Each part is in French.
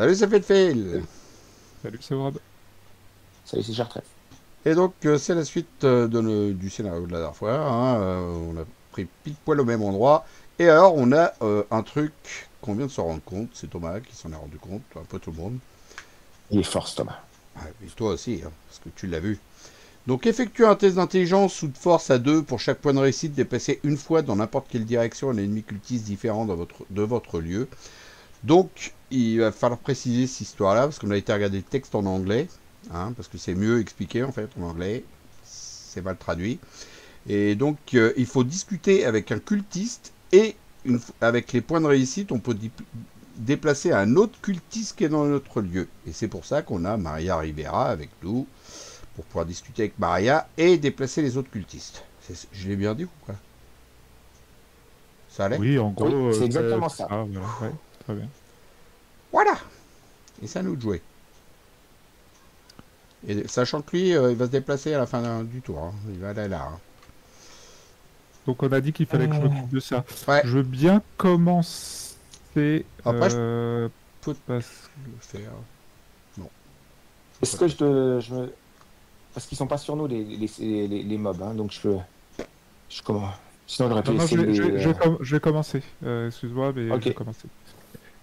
Salut, c'est Fedfail. Salut, c'est Rob. Salut, c'est Chartres. Et donc, c'est la suite du scénario de la dernière fois, hein. On a pris pile poil au même endroit. Et alors, on a un truc qu'on vient de se rendre compte. C'est Thomas qui s'en est rendu compte, un peu tout le monde. Il est fort, ce Thomas. Ouais, et toi aussi, hein, parce que tu l'as vu. Donc, effectuez un test d'intelligence ou de force à 2 pour chaque point de réussite déplacé une fois dans n'importe quelle direction un ennemi cultiste différent de votre lieu. Donc, il va falloir préciser cette histoire-là, parce qu'on a été regarder le texte en anglais, hein, parce que c'est mieux expliqué en fait en anglais, c'est mal traduit. Et donc, il faut discuter avec un cultiste et avec les points de réussite, on peut déplacer un autre cultiste qui est dans notre lieu. Et c'est pour ça qu'on a Maria Rivera avec nous, pour pouvoir discuter avec Maria et déplacer les autres cultistes. Je l'ai bien dit ou quoi? Ça allait? Oui, en Oui, gros, c'est c'est exactement c'est ça. ça, voilà. Ouais, très bien. Voilà. Et ça nous de jouer. Et sachant que lui, il va se déplacer à la fin du tour, hein. Il va aller là, hein. Donc, on a dit qu'il fallait que je m'occupe de ça. Ouais. Je veux bien commencer Après, je peux parce... le faire. Non. Est-ce que je me... Parce qu'ils sont pas sur nous, les mobs, hein, donc comment... Sinon, j'aurais pu Non, non, essayer de les... je vais commencer. Excuse-moi, mais je vais Ok. commencer.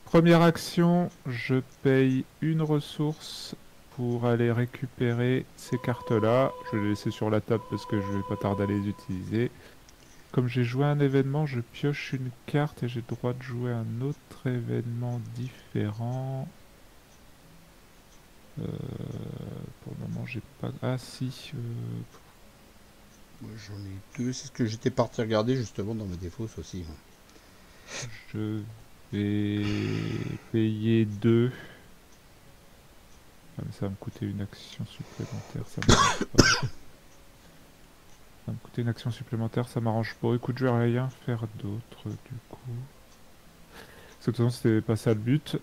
Première action, je paye une ressource pour aller récupérer ces cartes-là. Je vais les laisser sur la table parce que je vais pas tarder à les utiliser. Comme j'ai joué un événement, je pioche une carte et j'ai le droit de jouer un autre événement différent. Pour le moment, j'ai pas... Ah si, Moi, j'en ai deux. C'est ce que j'étais parti regarder justement dans mes défauts aussi. je vais payer 2. Ah, mais ça va me coûter une action supplémentaire, ça m'arrange pas. Ça va me coûter une action supplémentaire, ça m'arrange pas. Écoute, je vais rien faire d'autre du coup. Parce que de toute façon, c'était pas ça le but.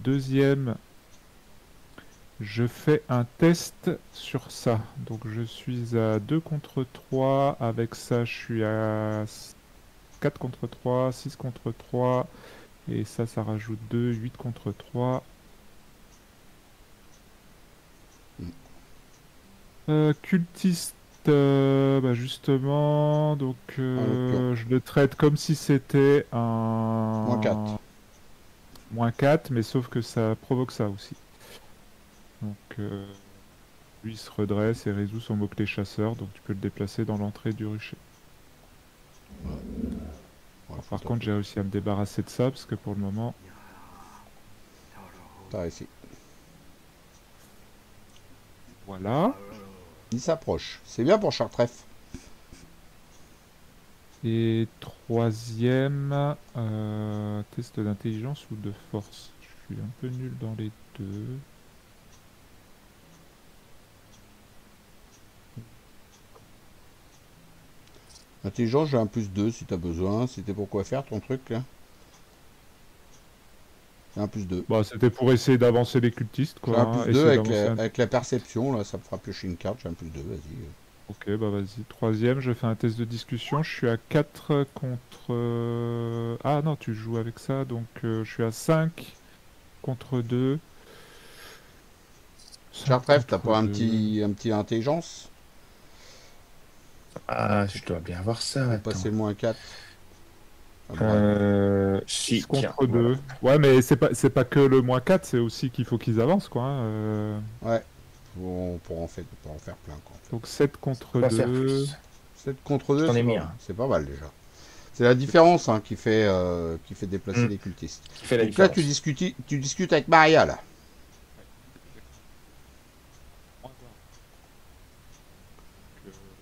Deuxième, je fais un test sur ça. Donc je suis à 2 contre 3. Avec ça, je suis à 4 contre 3, 6 contre 3. Et ça rajoute 2, 8 contre 3. Cultiste, bah justement, donc En l'occurrence, je le traite comme si c'était moins 4. un -4, mais sauf que ça provoque ça aussi. Donc lui il se redresse et résout son mot-clé chasseur, donc tu peux le déplacer dans l'entrée du rucher. Ouais, Alors, par contre, j'ai réussi à me débarrasser de ça, parce que pour le moment... t'as réussi. Voilà. Il s'approche. C'est bien pour Chartref. Et troisième, test d'intelligence ou de force. Je suis un peu nul dans les deux. Intelligence, j'ai un +2 si t'as besoin. C'était pour quoi faire ton truc là? J'ai un +2. Bah, c'était pour essayer d'avancer les cultistes, J'ai quoi, un hein. +2 Essayer d'avancer un... avec la perception, là, ça me fera piocher une carte, j'ai un +2, vas-y. Ok, bah vas-y. Troisième, je fais un test de discussion. Je suis à 4 contre... Ah non, tu joues avec ça, donc je suis à 5 contre 2. 5 Chartref, t'as contre pas 2. un petit intelligence? Ah, je dois bien voir ça, Pour attends. passer le -4. Ah, bravo. 6 Si, tiens, contre voilà. 2. Ouais, mais c'est pas que le -4, c'est aussi qu'il faut qu'ils avancent, quoi, hein. Ouais. On pourra en faire plein, quoi, en fait. Donc 7 Je peux contre pas faire 2. plus. 7 contre Je 2, t'en ai mis un. c'est pas mal déjà. C'est la différence, hein, qui fait déplacer les cultistes. Qui fait la Donc là, différence. tu discutes avec Maria, là.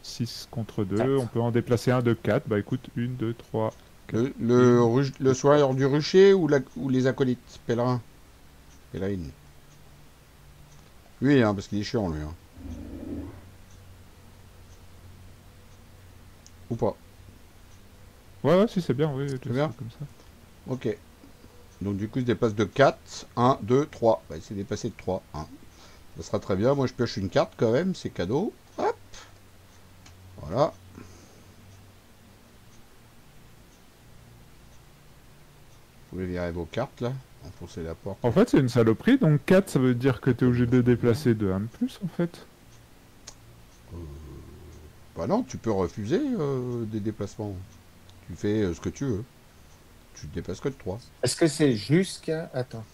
6 contre 2. On 4. peut en déplacer un de 4. Bah écoute, 1, 2, 3, 4. Le soigneur du rucher ou les acolytes pèlerins? Pèlerines. Oui, hein, parce qu'il est chiant, lui. Hein. Ou pas. Ouais, ouais, si c'est bien, oui, C'est c'est bien? comme ça. Ok. Donc du coup, il se déplace de 4. 1, 2, 3. Bah, il s'est déplacé de 3. 1. Ça sera très bien. Moi, je pioche une carte quand même. C'est cadeau. Hop. Voilà. Vous voulez virer vos cartes là? Enfoncer la porte. En fait, c'est une saloperie, donc 4, ça veut dire que t'es obligé de déplacer de 1 de plus, en fait. Bah non, tu peux refuser des déplacements. Tu fais ce que tu veux. Tu te déplaces que de 3. Est-ce que c'est jusqu'à... Attends.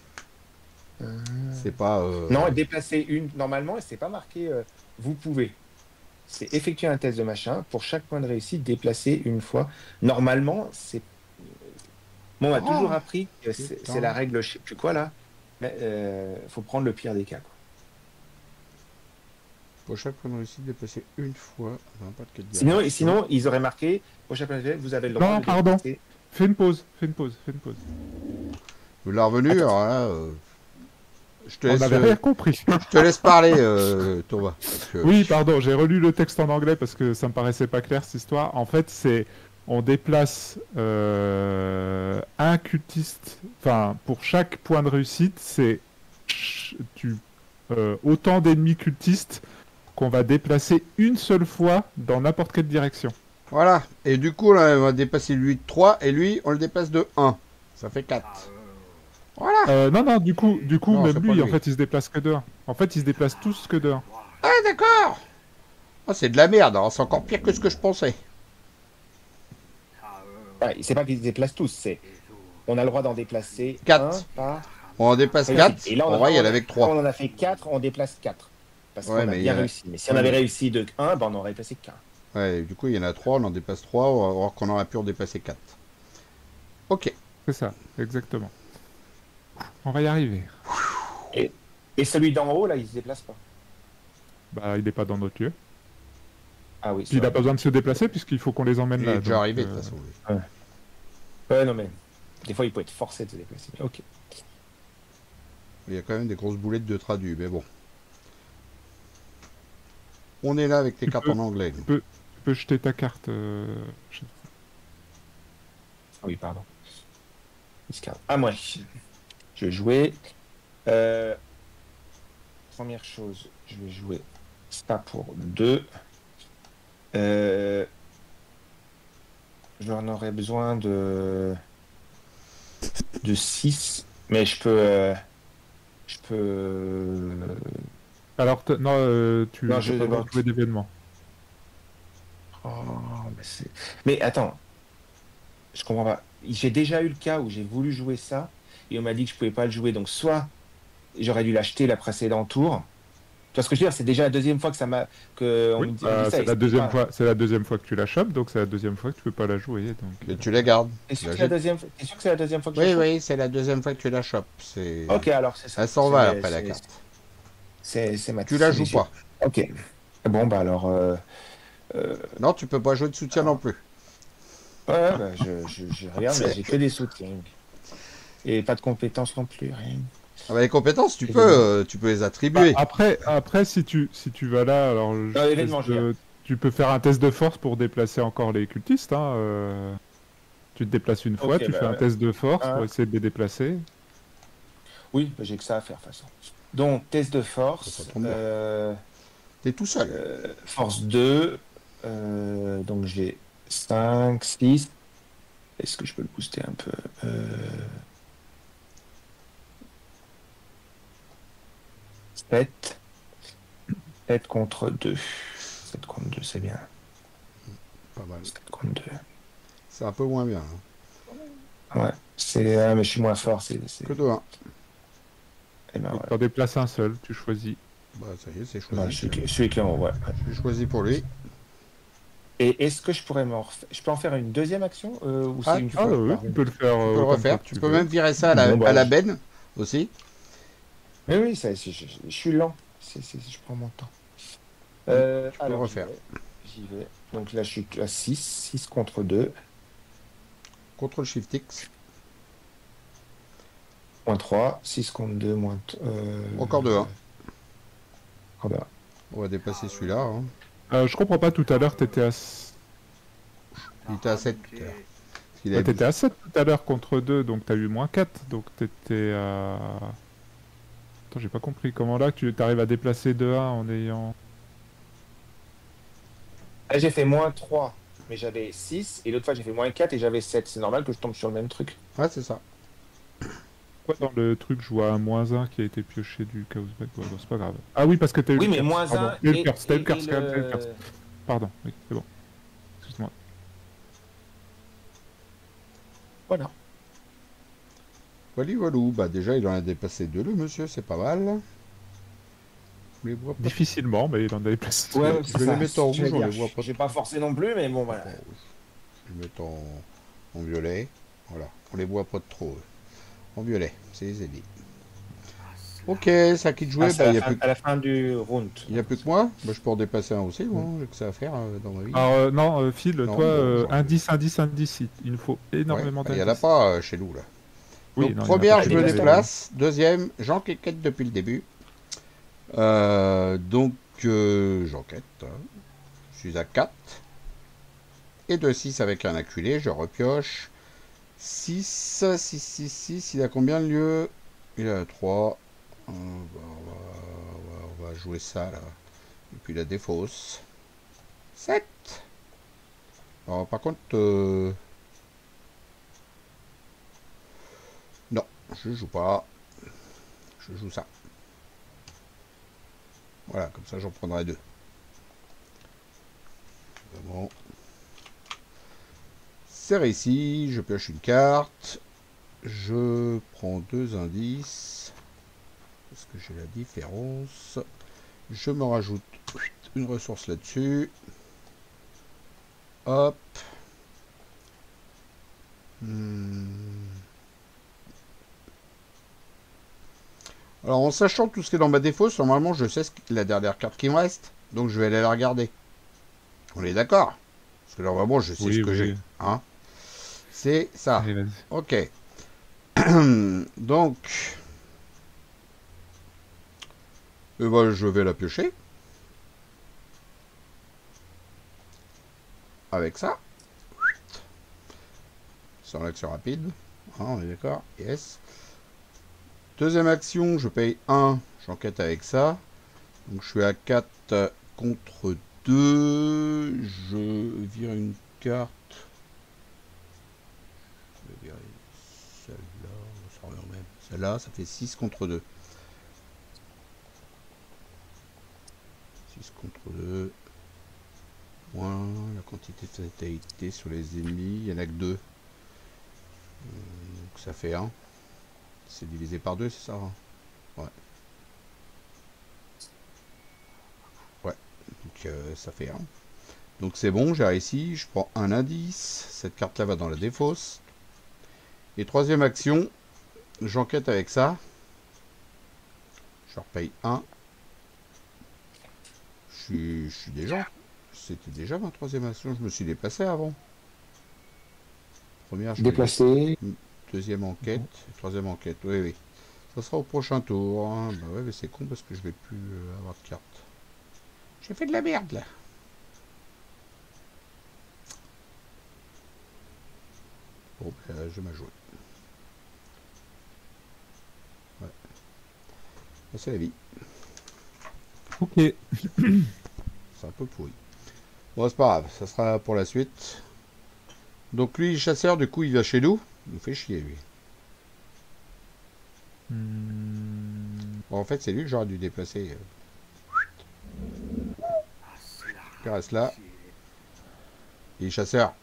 C'est pas... Non, déplacer une... Normalement, c'est pas marqué vous pouvez. C'est effectuer un test de machin. Pour chaque point de réussite, déplacer une fois. Normalement, c'est... Bon, on a toujours appris que c'est la règle, je sais plus quoi, là. Mais faut prendre le pire des cas, quoi. Pour chaque point de réussite, déplacer une fois dans n'importe quelle direction. Sinon, ils auraient marqué, pour chaque point de réussite, vous avez le droit Non, de pardon. déplacer... Fais une pause, fais une pause, fais une pause. Vous l'avez revenu, Attends. alors là... je te On laisse, n'avait rien compris. je te laisse parler, Thomas. Parce que- Oui, pardon, j'ai relu le texte en anglais parce que ça me paraissait pas clair cette histoire. En fait, c'est on déplace un cultiste. Enfin, pour chaque point de réussite, c'est autant d'ennemis cultistes qu'on va déplacer une seule fois dans n'importe quelle direction. Voilà. Et du coup, là, on va dépasser lui de 3 et lui, on le dépasse de 1. Ça fait 4. Voilà. Non, du coup, Non, même c'est lui, pas en lui. fait, il se déplace que de 1. En fait, ils se déplacent tous que de 1. Ah, d'accord. Ah, c'est de la merde. Alors, c'est encore pire que ce que je pensais. Ouais, c'est pas qu'ils se déplacent tous, c'est... On a le droit d'en déplacer 4. 1 par... On en dépasse réussite. 4. Et là, On va y aller avec 3. On en a fait 4, on déplace 4. Parce Ouais, qu'on a mais bien il y a- réussi. Mais si on avait réussi de 1, ben on aurait déplacé qu'un. Ouais, du coup, il y en a 3. On en dépasse 3. On va voir qu'on aurait pu en dépasser 4. Ok. C'est ça, exactement. On va y arriver. Et celui d'en haut, là, il se déplace pas. Bah, il n'est pas dans notre lieu. Ah oui, Puis c'est il n'a vrai. pas besoin de se déplacer puisqu'il faut qu'on les emmène Il là. est déjà donc, arrivé, de toute façon. lui. Ouais, non, mais... Des fois, il peut être forcé de se déplacer. Mais ok. Il y a quand même des grosses boulettes de traduit, mais bon. On est là avec les Tu cartes peux- en anglais. nous. Tu peux jeter ta carte. Ah oui, pardon. Ah, moi. Je vais jouer. Première chose, je vais jouer ça pour 2. J'en aurais besoin de 6, mais je peux Alors, tu Non, n'as je pas le droit de débarque. jouer d'événement. Oh, mais attends, je comprends pas. J'ai déjà eu le cas où j'ai voulu jouer ça et on m'a dit que je pouvais pas le jouer, donc soit j'aurais dû l'acheter la précédente tour. Tu vois ce que je veux dire? C'est déjà la deuxième fois que ça m'a on Oui, me dit ça. c'est et la c'est deuxième pas- fois. C'est la deuxième fois que tu la chopes, donc c'est la deuxième fois que tu peux pas la jouer. Donc, Mais tu la gardes. T'es sûr Tu que la c'est la jettes. deuxième... T'es sûr que c'est la deuxième fois que je Oui, la chope? oui, c'est la deuxième fois que tu la chopes. C'est... Ok, alors c'est ça. Elle s'en va C'est- après la c'est- carte. C'est ma. Tu la c'est joues les- pas. Ok. Bon, bah alors. Non, tu peux pas jouer de soutien non plus. Ouais, bah, je regarde, mais j'ai que des soutiens. Et pas de compétences non plus, rien. Ah bah, les compétences, tu peux les Bah, attribuer. après, si tu vas là, alors événement, je viens. tu peux faire un test de force pour déplacer encore les cultistes. Hein, tu te déplaces une fois, Ok, tu bah fais un ouais. test de force Ah. pour essayer de les déplacer. Oui, bah, j'ai que ça à faire, de toute façon. Donc, test de force. Ça tombe bien. T'es tout seul. Force 2. Donc, j'ai 5, 6. Est-ce que je peux le booster un peu 7. 7 contre 2. 7 contre 2, c'est bien. Pas mal. 7 contre 2. C'est un peu moins bien. Hein. Ouais, c'est. Mais je suis moins fort. C'est... Que de 1. Eh ben, ouais. Tu en déplaces un seul, tu choisis. Bah, ça y est, c'est Ouais, choisi. celui qui est en haut, ouais. J'ai choisi pour lui. Et est-ce que je pourrais je peux en faire une deuxième action ou Ah, c'est une tu fois Ah oui, par tu peux le faire. Tu peux le autant de refaire. fois que Tu peux veux. même virer ça à la, Bon, bah, à la je- benne aussi. Oui, oui, je suis lent. Je prends mon temps. peux Alors, refaire. J'y vais. Donc là, je suis à 6. 6 contre 2. Contrôle Shift X. Moins 3. 6 contre 2. Encore de 1. Encore de 1. On va dépasser celui-là. Hein. Je comprends pas, tout à l'heure, t'étais à... Il était à 7 tout à l'heure. Il a t'étais à 7 tout à l'heure contre 2, donc t'as eu moins 4. Donc t'étais à... Attends, j'ai pas compris. Comment là, tu arrives à déplacer de 1 en ayant... Là, j'ai fait moins 3. Mais j'avais 6. Et l'autre fois, j'ai fait moins 4 et j'avais 7. C'est normal que je tombe sur le même truc. Ouais, c'est ça. Pourquoi dans le truc je vois un -1 qui a été pioché du Chaos Back? Ouais, bon, c'est pas grave. Ah oui, parce que t'as eu Oui, le mais curse, moins pardon. 1 T'as eu le et, curse, t'as eu le et curse quand même, t'as eu le curse. le... Pardon, oui, c'est bon. Excuse-moi. Voilà. Voilà, voilà. Bah déjà, il en a dépassé 2, le monsieur, c'est pas mal. On les voit pas. Difficilement, mais il en avait placé. Ouais, Je c'est vais les ça. mettre en Je vais rouge, on dire, les voit pas j'ai trop. pas forcé non plus, mais bon, Pas voilà. en rouge. Je vais mettre en violet. Voilà, on les voit pas trop. En violet, c'est les ennemis. Ok, c'est à qui de jouer. Ah, c'est Bah, il n'y a, plus... à la fin du round. y a plus que moi. Bah, je peux en dépasser un aussi, moi. J'ai que ça à faire dans ma vie. Alors, non, Phil, Non, toi, bon, indice, indice, indice, il nous faut ouais, énormément bah, il n'y en a d'indices. pas chez nous, là. Oui, Donc, non, il y en a première, pas je chez me nous, déplace. Deuxième, j'enquête depuis le début. J'enquête. Hein. Je suis à 4. Et de 6 avec un acculé, je repioche. 6, 6, 6, 6. Il a combien de lieux? Il a 3. On va jouer ça, là. Et puis la défausse. 7. Alors, par contre... non, je joue pas. Je joue ça. Voilà, comme ça j'en prendrai 2. Bon. C'est réussi, je pioche une carte. Je prends 2 indices. Parce que j'ai la différence. Je me rajoute une ressource là-dessus. Hop. Alors en sachant tout ce qui est dans ma défausse, normalement je sais la dernière carte qui me reste. Donc je vais aller la regarder. On est d'accord? Parce que là vraiment je sais Oui, ce que oui. j'ai. Hein, c'est ça. Allez, vas-y. Ok. Donc... ben, je vais la piocher. Avec ça. Sans l'action rapide. Ah, on est d'accord? Yes. Deuxième action, je paye 1. J'enquête avec ça. Donc je suis à 4 contre 2. Je vire une carte. Je vais virer celle-là. On s'en revient même. Celle-là, ça fait 6 contre 2. 6 contre 2. Moins la quantité de fatalité sur les ennemis. Il n'y en a que 2. Donc ça fait 1. C'est divisé par 2, c'est ça? Ouais. Ouais. Donc ça fait 1. Donc c'est bon, j'ai réussi. Je prends un indice. Cette carte-là va dans la défausse. Et troisième action, j'enquête avec ça. Je repaye 1. Je suis déjà... C'était déjà ma troisième action. Je me suis déplacé avant. Première, je Déplacé. deuxième enquête. Troisième enquête. Oui, oui. Ça sera au prochain tour. Hein. Bah ouais, mais c'est con parce que je vais plus avoir de carte. J'ai fait de la merde, là. Bon, bah, je m'ai joué. Ouais. Bah, c'est la vie. Ok. C'est un peu pourri. Bon, c'est pas grave. Ça sera pour la suite. Donc lui, chasseur, du coup, il va chez nous. Il nous fait chier, lui. Bon, en fait, c'est lui que j'aurais dû déplacer. Il reste là. Il est chasseur.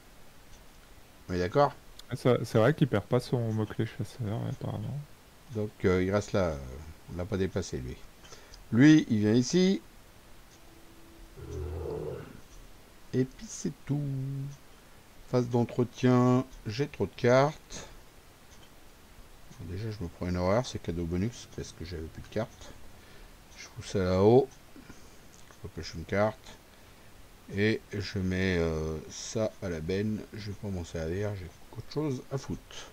On est d'accord? C'est vrai qu'il perd pas son mot-clé chasseur, apparemment. Donc, il reste là. On l'a pas déplacé, lui. Lui, il vient ici. Et puis, c'est tout. Phase d'entretien. J'ai trop de cartes. Bon, déjà, je me prends une horreur. C'est cadeau bonus parce que j'avais plus de cartes. Je fous ça là-haut. Je repêche une carte. Et je mets ça à la benne. Je vais pas m'en servir. J'ai autre chose à foutre.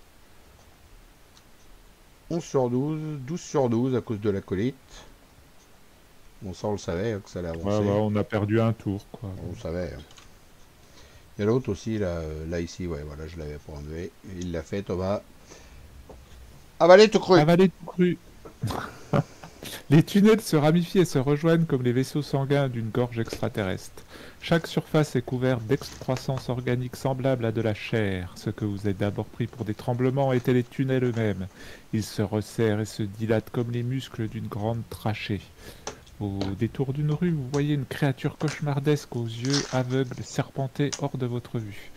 11 sur 12. 12 sur 12 à cause de l'acolyte. Bon, ça, on le savait hein, que ça allait avancer. Ouais, on a perdu un tour, quoi. On le savait. Hein. Il y a l'autre aussi, là ici. Ouais, voilà, je l'avais pas enlevé. Il l'a fait, Thomas. Avaler tout cru. Avaler tout cru. Les tunnels se ramifient et se rejoignent comme les vaisseaux sanguins d'une gorge extraterrestre. Chaque surface est couverte d'excroissance organique semblable à de la chair. Ce que vous avez d'abord pris pour des tremblements étaient les tunnels eux-mêmes. Ils se resserrent et se dilatent comme les muscles d'une grande trachée. Au détour d'une rue, vous voyez une créature cauchemardesque aux yeux aveugles serpenter hors de votre vue.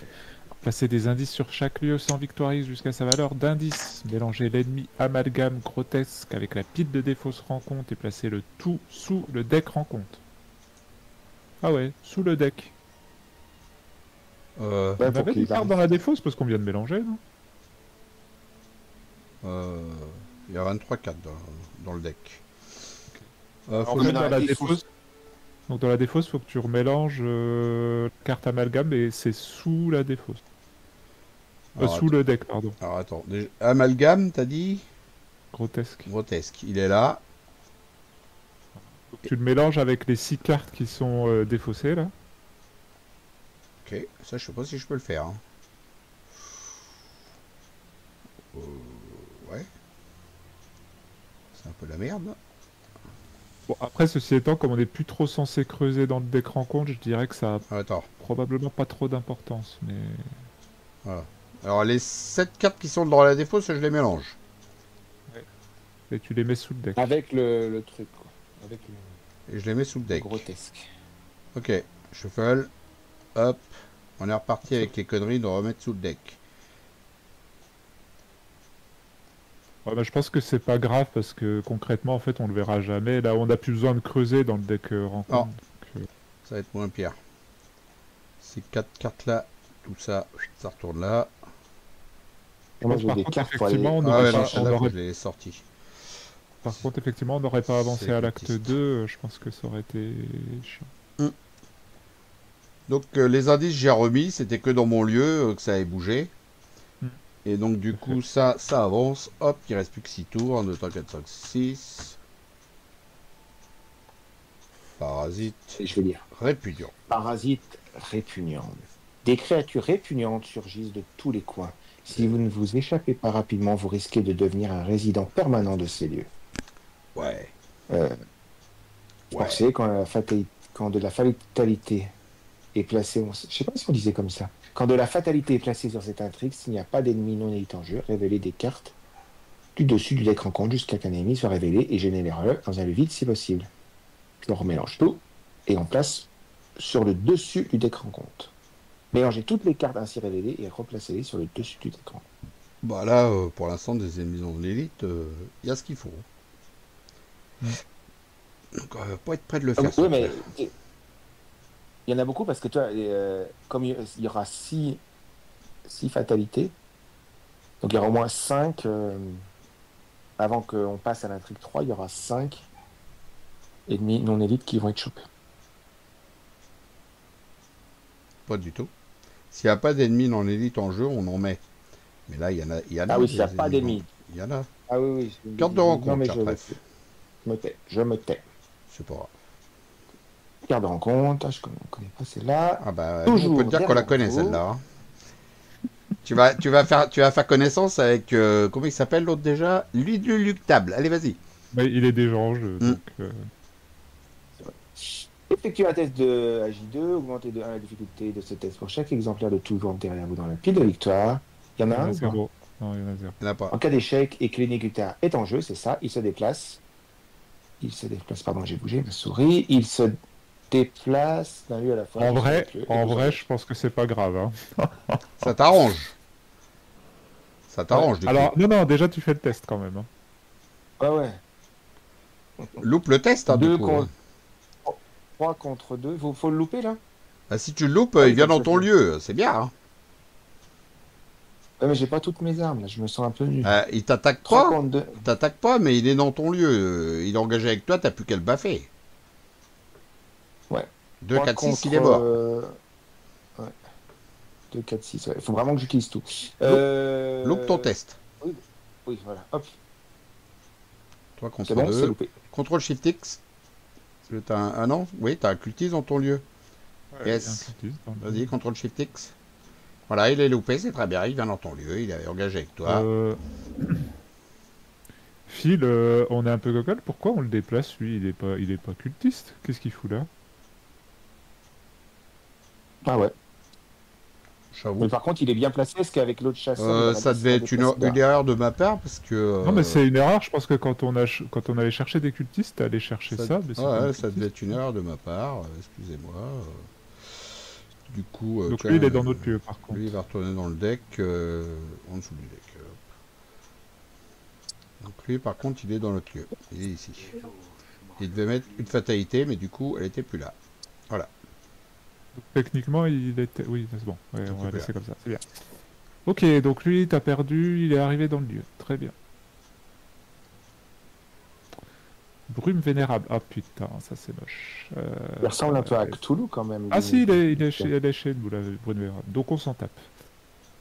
Placez des indices sur chaque lieu sans victorise jusqu'à sa valeur d'indice. Mélangez l'ennemi amalgame grotesque avec la pile de défausse rencontre et placez le tout sous le deck rencontre. Ah ouais, sous le deck. Euh, Ouais, On pour avait qu'il des cartes arrive. dans la défausse parce qu'on vient de mélanger, non? Il y a 23 cartes dans le deck. En Faut fait, mettre- dans dans la la défausse. défausse, donc dans la défausse, faut que tu remélanges carte amalgame et c'est sous la défausse. Alors, Sous le deck, pardon. Alors attends, amalgame, t'as dit? Grotesque. Grotesque, il est là. Faut que tu le mélanges avec les 6 cartes qui sont défaussées là. Ok, ça je sais pas si je peux le faire. Hein. Ouais. C'est un peu la merde. Là. Bon, après, ceci étant, comme on n'est plus trop censé creuser dans le deck rencontre, je dirais que ça a Ah, attends, probablement pas trop d'importance. Mais voilà. Alors les 7 cartes qui sont dans la défausse, je les mélange. et tu les mets sous le deck. Avec le truc, quoi. Avec Et je les mets sous le le deck. grotesque. Ok, shuffle. Hop. On est reparti avec les conneries de remettre sous le deck. Ouais, bah, je pense que c'est pas grave parce que concrètement, en fait, on le verra jamais. Là, on n'a plus besoin de creuser dans le deck rencontre. Donc, Ça va être moins pire. Ces 4 cartes là, tout ça, ça retourne là. Moi, pense, j'ai par des contre, cartes pour aller. effectivement, on Ah aurait ouais, pas- non, on celle-là, faut aurait- que je l'ai sorti. Par contre, effectivement, on n'aurait pas avancé C'est à l'acte cultiste. 2. Je pense que ça aurait été chiant. Donc les indices j'ai remis, c'était que dans mon lieu que ça avait bougé. Hmm. Et donc du coup ça avance. Hop, il reste plus que 6 tours. 1, 2, 3, 4, 5, 6. Parasite. Et je vais lire. Répudiant. Parasites répugnants. Des créatures répugnantes surgissent de tous les coins. Si vous ne vous échappez pas rapidement, vous risquez de devenir un résident permanent de ces lieux. Ouais. Euh, Ouais. Pensez quand de la fatalité est placée, je sais pas si on disait comme ça. Quand de la fatalité est placée sur cette intrigue, s'il n'y a pas d'ennemi non élite en jeu, révélez des cartes du dessus du deck rencontre jusqu'à qu'un ennemi soit révélé et générez-le dans un lieu vide si possible. On remélange tout et on place sur le dessus du deck rencontre. Mélangez toutes les cartes ainsi révélées et replacez-les sur le dessus du deck rencontre. Bah là, pour l'instant, des ennemis non élite, il y a ce qu'il faut. Mm. Donc, pas être près de le faire. Oui, mais il y en a beaucoup parce que toi, comme il y aura 6 fatalités, donc il y aura au moins 5, avant qu'on passe à l'intrigue 3, il y aura 5 ennemis non élites qui vont être chopés. Pas du tout. S'il n'y a pas d'ennemis non élite en jeu, on en met. Mais là, il y en a. Ah oui, des s'il n'y a pas ennemis d'ennemis. non- Il y en a. Ah oui, oui. Carte de Non, rencontre, mais carte bref. je me tais. C'est pas grave. Carte de rencontre, je ne connais pas celle-là. Ah bah, nous, on Toujours peut te dire qu'on la derrière connaît vous. celle-là. Hein. Tu vas faire connaissance avec comment il s'appelle l'autre déjà? L'inéluctable. Allez, vas-y. Mais il est déjà en jeu. Donc, Effectuez un test de AJ2, augmentez de 1 la difficulté de ce test pour chaque exemplaire de toujours derrière vous dans la pile de victoire. Il y en il a y en un a ou pas? 0. Non, il y en a 0. Il n'y en a pas. En cas d'échec et que l'inéluctable est en jeu, c'est ça, il se déplace. Pardon, j'ai bougé ma souris. Il se déplace d'un lieu à la fois. En vrai, Avec le- en et vous vrai, engagez. je pense que c'est pas grave. Hein. Ça t'arrange. Ça t'arrange, du Alors, coup. non, déjà tu fais le test quand même. Hein. Ouais. Loupe le test, hein, du Deux coup. contre- Hein. 3 contre 2. Faut le louper là? Ah, si tu le loupes, Ah oui, il vient comme dans ça, ton c'est- lieu. C'est bien. Hein. Ouais, mais j'ai pas toutes mes armes là, je me sens un peu nul. Il t'attaque 3 pas. contre 2. Il t'attaque pas, mais il est dans ton lieu. Il est engagé avec toi, t'as plus qu'à le baffer. Ouais. 2, 3 4, 6, il contre, est mort. Ouais. 2, 4, 6. Il faut vraiment que j'utilise tout. Loupe ton test. Oui, voilà. Hop, 3 contre c'est bon, c'est 2. loupé. Contrôle Shift X. T'as un non? Oui, t'as un cultiste dans ton lieu. Yes. Il y a un cultiste dans le Vas-y, jeu. contrôle Shift X. Voilà, il est loupé, c'est très bien. Il vient dans ton lieu, il est engagé avec toi. Phil, on est un peu gogol. Pourquoi on le déplace, lui? Il est pas cultiste. Qu'est-ce qu'il fout là? Ah ouais. J'avoue. Mais par contre, il est bien placé, parce qu'avec l'autre chasseur, il aurait Ça devait être une erreur de ma part parce que. Non, mais c'est une erreur. Je pense que quand on allait chercher des cultistes, t'allais chercher ça. Mais c'est pas ouais, un ça devait cultiste. être une erreur de ma part. Excusez-moi. Du coup, Donc tiens, lui, il est dans notre lieu, par contre. lui, il va retourner dans le deck, en dessous du deck. Donc lui, par contre, il est dans notre lieu. Il est ici. Il devait mettre une fatalité, mais du coup, elle était plus là. Voilà. Donc, techniquement, il était... Oui, c'est bon. Ouais, Donc, on va il est laisser comme ça. C'est bien. Ok, donc lui, t'as perdu. Il est arrivé dans le lieu. Très bien. Brume vénérable. Ah putain, ça c'est moche. Il ressemble un peu à Cthulhu quand même. Ah si, il est chez nous, la brume vénérable. Donc on s'en tape.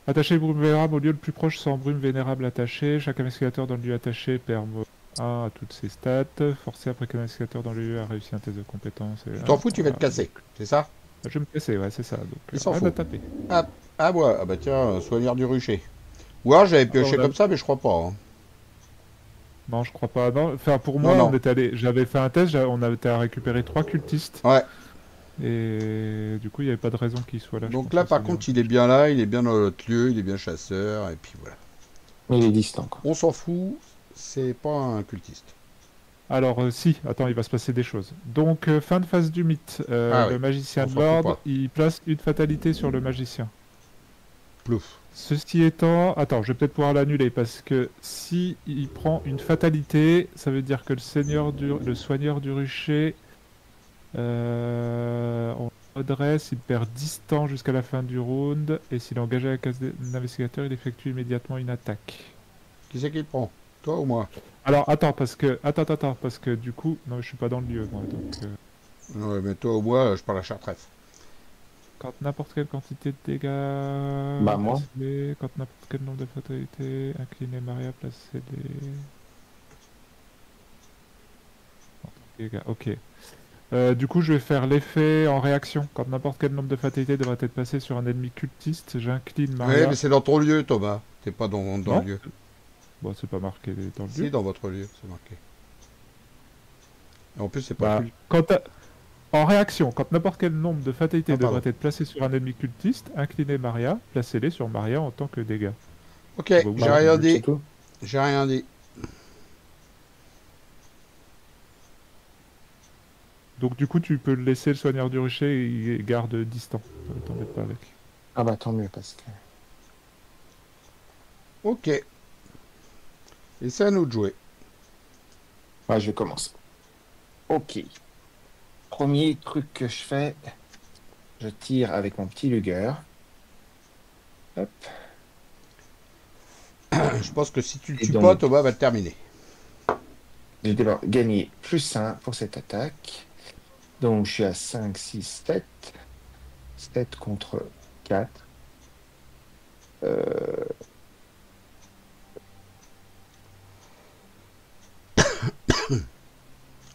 Attacher brume vénérable au lieu le plus proche sans brume vénérable attachée. Chaque investigateur dans le lieu attaché perd 1 à toutes ses stats. Forcer après qu'un investigateur dans le lieu a réussi un test de compétence. Tu t'en fous, tu vas te casser. C'est ça? Je vais me casser, ouais, c'est ça. Donc, Il s'en arrête de fout. taper. Ah, ouais. Ah bah tiens, soigneur du rucher. Ou alors j'avais pioché comme ça, mais je crois pas. Hein. Non, je crois pas. Non. Enfin, pour Non, moi, non. j'avais fait un test, on avait été à récupérer 3 cultistes. Ouais. Et du coup, il n'y avait pas de raison qu'il soit là. Donc là, par contre, il est bien là, il est bien dans notre lieu, il est bien chasseur, et puis voilà. Il est distant, quoi. On s'en fout, c'est pas un cultiste. Alors, si, attends, il va se passer des choses. Donc, fin de phase du mythe. Le magicien On de s'en fout l'ordre, pas. il place une fatalité sur le magicien. Plouf. Ceci étant, attends, je vais peut-être pouvoir l'annuler parce que si il prend une fatalité, ça veut dire que le soigneur du rucher, on redresse, il perd 10 temps jusqu'à la fin du round, et s'il est engagé à la case d'investigateur, il effectue immédiatement une attaque. Qui c'est qui le prend? Toi ou moi? Alors attends, parce que du coup, non, je suis pas dans le lieu, moi, donc. Ouais, mais toi ou moi, je parle à Chartref. Quand n'importe quelle quantité de dégâts, Bah, moi. placez-les. Quand n'importe quel nombre de fatalités, inclinez Maria, placez-les. Dégâts, ok. Du coup, je vais faire l'effet en réaction. Quand n'importe quel nombre de fatalités devrait être passé sur un ennemi cultiste, j'incline Ouais, Maria. mais c'est dans ton lieu, Thomas. T'es pas dans Non. le lieu. Bon, c'est pas marqué dans le Si, lieu. dans votre lieu, c'est marqué. Et en plus, c'est pas Bah, plus. en réaction, quand n'importe quel nombre de fatalités Ah, pardon. devrait être placé sur un ennemi cultiste, inclinez Maria, placez-les sur Maria en tant que dégâts. Ok, Bah, oui, j'ai Bah, rien c'est dit. tout. J'ai rien dit. Donc du coup, tu peux le laisser le soigneur du rucher et il garde distant. T'embête pas avec. Ah bah tant mieux, parce que... Ok. Et c'est à nous de jouer. Ouais, je commence. Ok. Premier truc que je fais, je tire avec mon petit Luger. Hop. Je pense que si tu le Et tues donc- pas, Thomas va le terminer. J'ai d'abord gagné +1 pour cette attaque. Donc je suis à 5, 6, 7. 7 contre 4.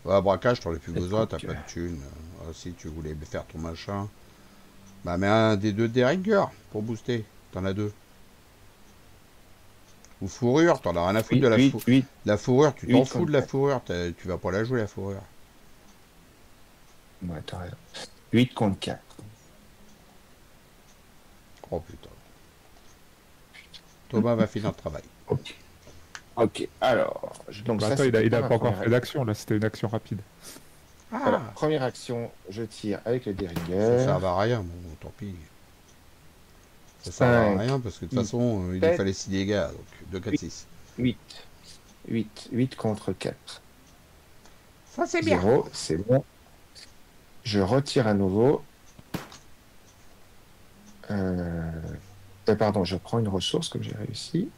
Ouais, braquage, t'en as plus C'est besoin, t'as cool, pas de thunes. Si tu voulais faire ton machin. Bah, mets un des deux des rigueurs pour booster. T'en as 2. Ou fourrure, t'en as rien à foutre de 8. la fourrure, tu t'en Huit fous de la contre fourrure, tu vas pas la jouer la fourrure. Ouais, t'as raison. 8 contre 4. Oh putain. Thomas va finir le travail. Ok. Ok, alors... Donc Bah, ça, attends, c'était il a ma pas encore première fait d'action, là, c'était une action rapide. Alors, première action, je tire avec le Ça Derringer. sert à rien, bon, tant pis. Ça sert à Cinq, rien parce que de toute six, façon, il lui sept, fallait 6 dégâts, donc 2, 4, 6. 8 contre 4. Ça c'est bien. 0, c'est bon. Je retire à nouveau. Pardon, je prends une ressource comme j'ai réussi.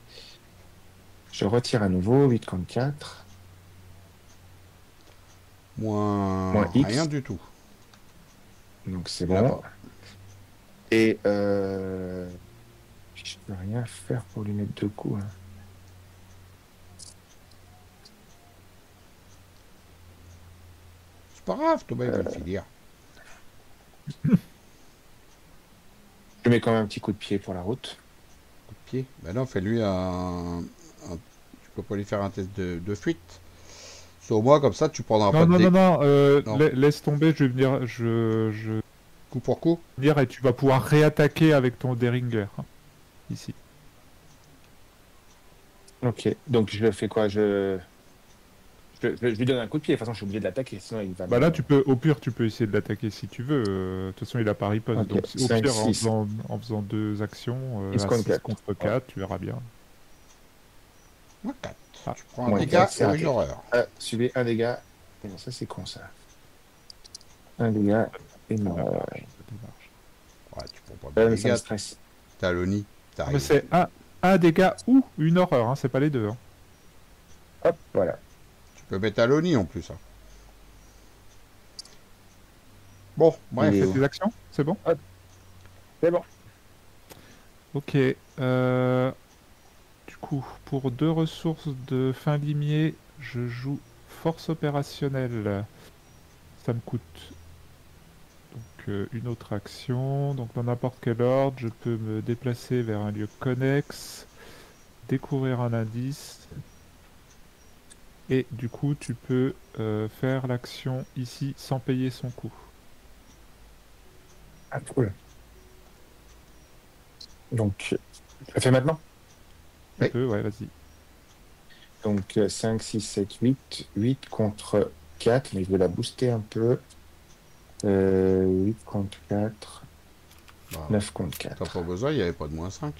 Je retire à nouveau 8 contre 4. Moins X. rien du tout. Donc c'est Là bon. pas. Et je peux rien faire pour lui mettre 2 coups. Hein. C'est pas grave, Thomas il va le finir. Je mets quand même un petit coup de pied pour la route. Coup de pied. Ben non, fais-lui un... Tu peux pas lui faire un test de fuite. C'est au moins comme ça, tu prendras pas Non, de non, non, dé... non, Non. laisse tomber, je vais venir, je Coup pour coup. venir et tu vas pouvoir réattaquer avec ton Derringer, hein, ici. Ok, donc je fais quoi? Je lui donne un coup de pied. De toute façon, je suis obligé de l'attaquer, sinon il va Bah me. là, tu peux, au pire, tu peux essayer de l'attaquer si tu veux. De toute façon, il a pas riposte. Ok, Donc, au 5, pire, 6. en faisant deux actions, 6 à contre 6 4. contre 4, tu verras bien. Moins 4. Ah, Tu prends un Moins dégât 4, c'est ou raté. une horreur. Subir un dégât. Et non, ça, c'est con, ça. Un dégât et ça non. marche, ça marche. Ouais, tu prends pas de Mais ça me dégâts. stresse. Taloni, Ah, mais t'arrives. c'est un dégât ou une horreur, hein, c'est pas les deux. Hein. Hop, voilà. Tu peux mettre Taloni en plus. Hein. Bon, bref. Et- Fais tes actions, c'est bon? C'est bon. Ok. Du coup, pour 2 ressources de fin limier, je joue force opérationnelle. Ça me coûte donc une autre action. Donc dans n'importe quel ordre, je peux me déplacer vers un lieu connexe, découvrir un indice. Et du coup, tu peux faire l'action ici sans payer son coût. Ah, cool. Donc, je le fais maintenant. Tu Oui. peux, ouais, vas-y. Donc, 5, 6, 7, 8. 8 contre 4, mais je vais la booster un peu. 8 contre 4. Bah, 9 contre t'as 4. pas besoin, il n'y avait pas de moins 5.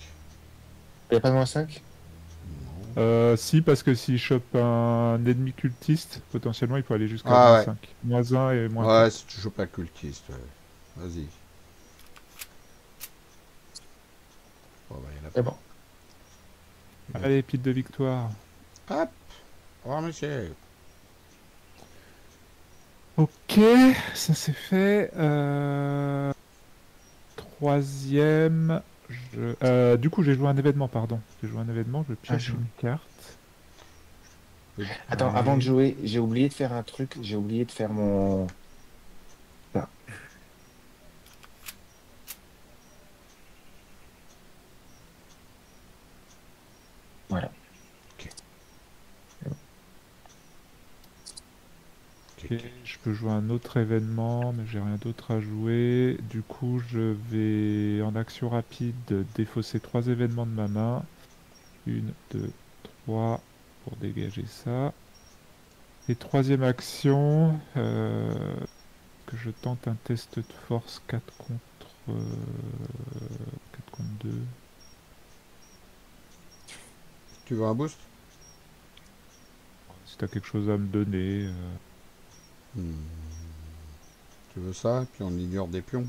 Il n'y a pas de moins 5? Si, parce que s'il chope un ennemi cultiste, potentiellement il peut aller jusqu'à Ah moins ouais. 5. Moins 1 et moins Ouais, 4. si tu joues pas cultiste. Ouais. Vas-y. Bon, bah, il y en a C'est pas. bon. Allez, pile de victoire. Hop. Au revoir, monsieur. Ok, ça c'est fait. Troisième. Du coup, j'ai joué un événement, pardon. J'ai joué un événement, je pioche jour. une carte. Attends, Allez. avant de jouer, j'ai oublié de faire un truc. J'ai oublié de faire mon. Là. Voilà. Ok, je peux jouer un autre événement, mais j'ai rien d'autre à jouer. Du coup, je vais en action rapide défausser 3 événements de ma main. 1, 2, 3 pour dégager ça. Et troisième action, que je tente un test de force 4 contre 2. Tu veux un boost? Si t'as quelque chose à me donner. Hmm. Tu veux ça? Puis on ignore des pions.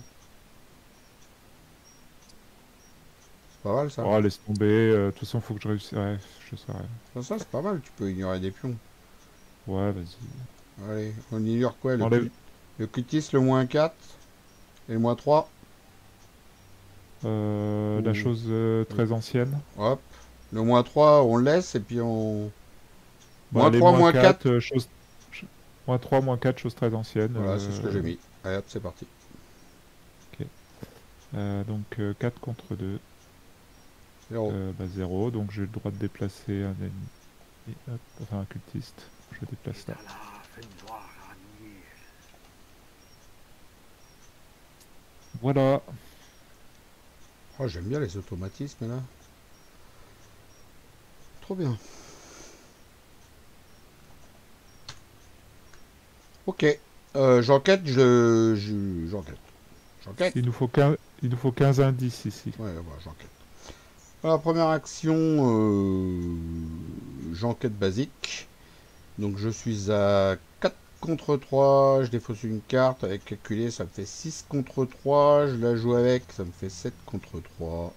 C'est pas mal ça. Oh, laisse tomber. De toute façon, faut que je réussisse. Ouais, je saurais. Ça, c'est pas mal. Tu peux ignorer des pions. Ouais, vas-y. Allez, on ignore quoi? Enlève. Le cultiste, le moins 4 et le moins 3. La chose très ancienne. Hop. Le moins 3, on le laisse et puis on... Bah, moins les 3, moins 4. moins 3, moins 4, chose très ancienne. Voilà, c'est ce que j'ai mis. Allez hop, c'est parti. Donc 4 contre 2. 0. 0, donc j'ai le droit de déplacer un ennemi. Hop, enfin un cultiste. Je déplace là. Voilà. Oh, j'aime bien les automatismes là. Trop bien. Ok. J'enquête, j'enquête. Il nous faut 15 indices ici. Ouais, voilà, j'enquête. Alors, première action, j'enquête basique. Donc je suis à 4 contre 3, je défausse une carte, avec calculé ça me fait 6 contre 3, je la joue avec, ça me fait 7 contre 3.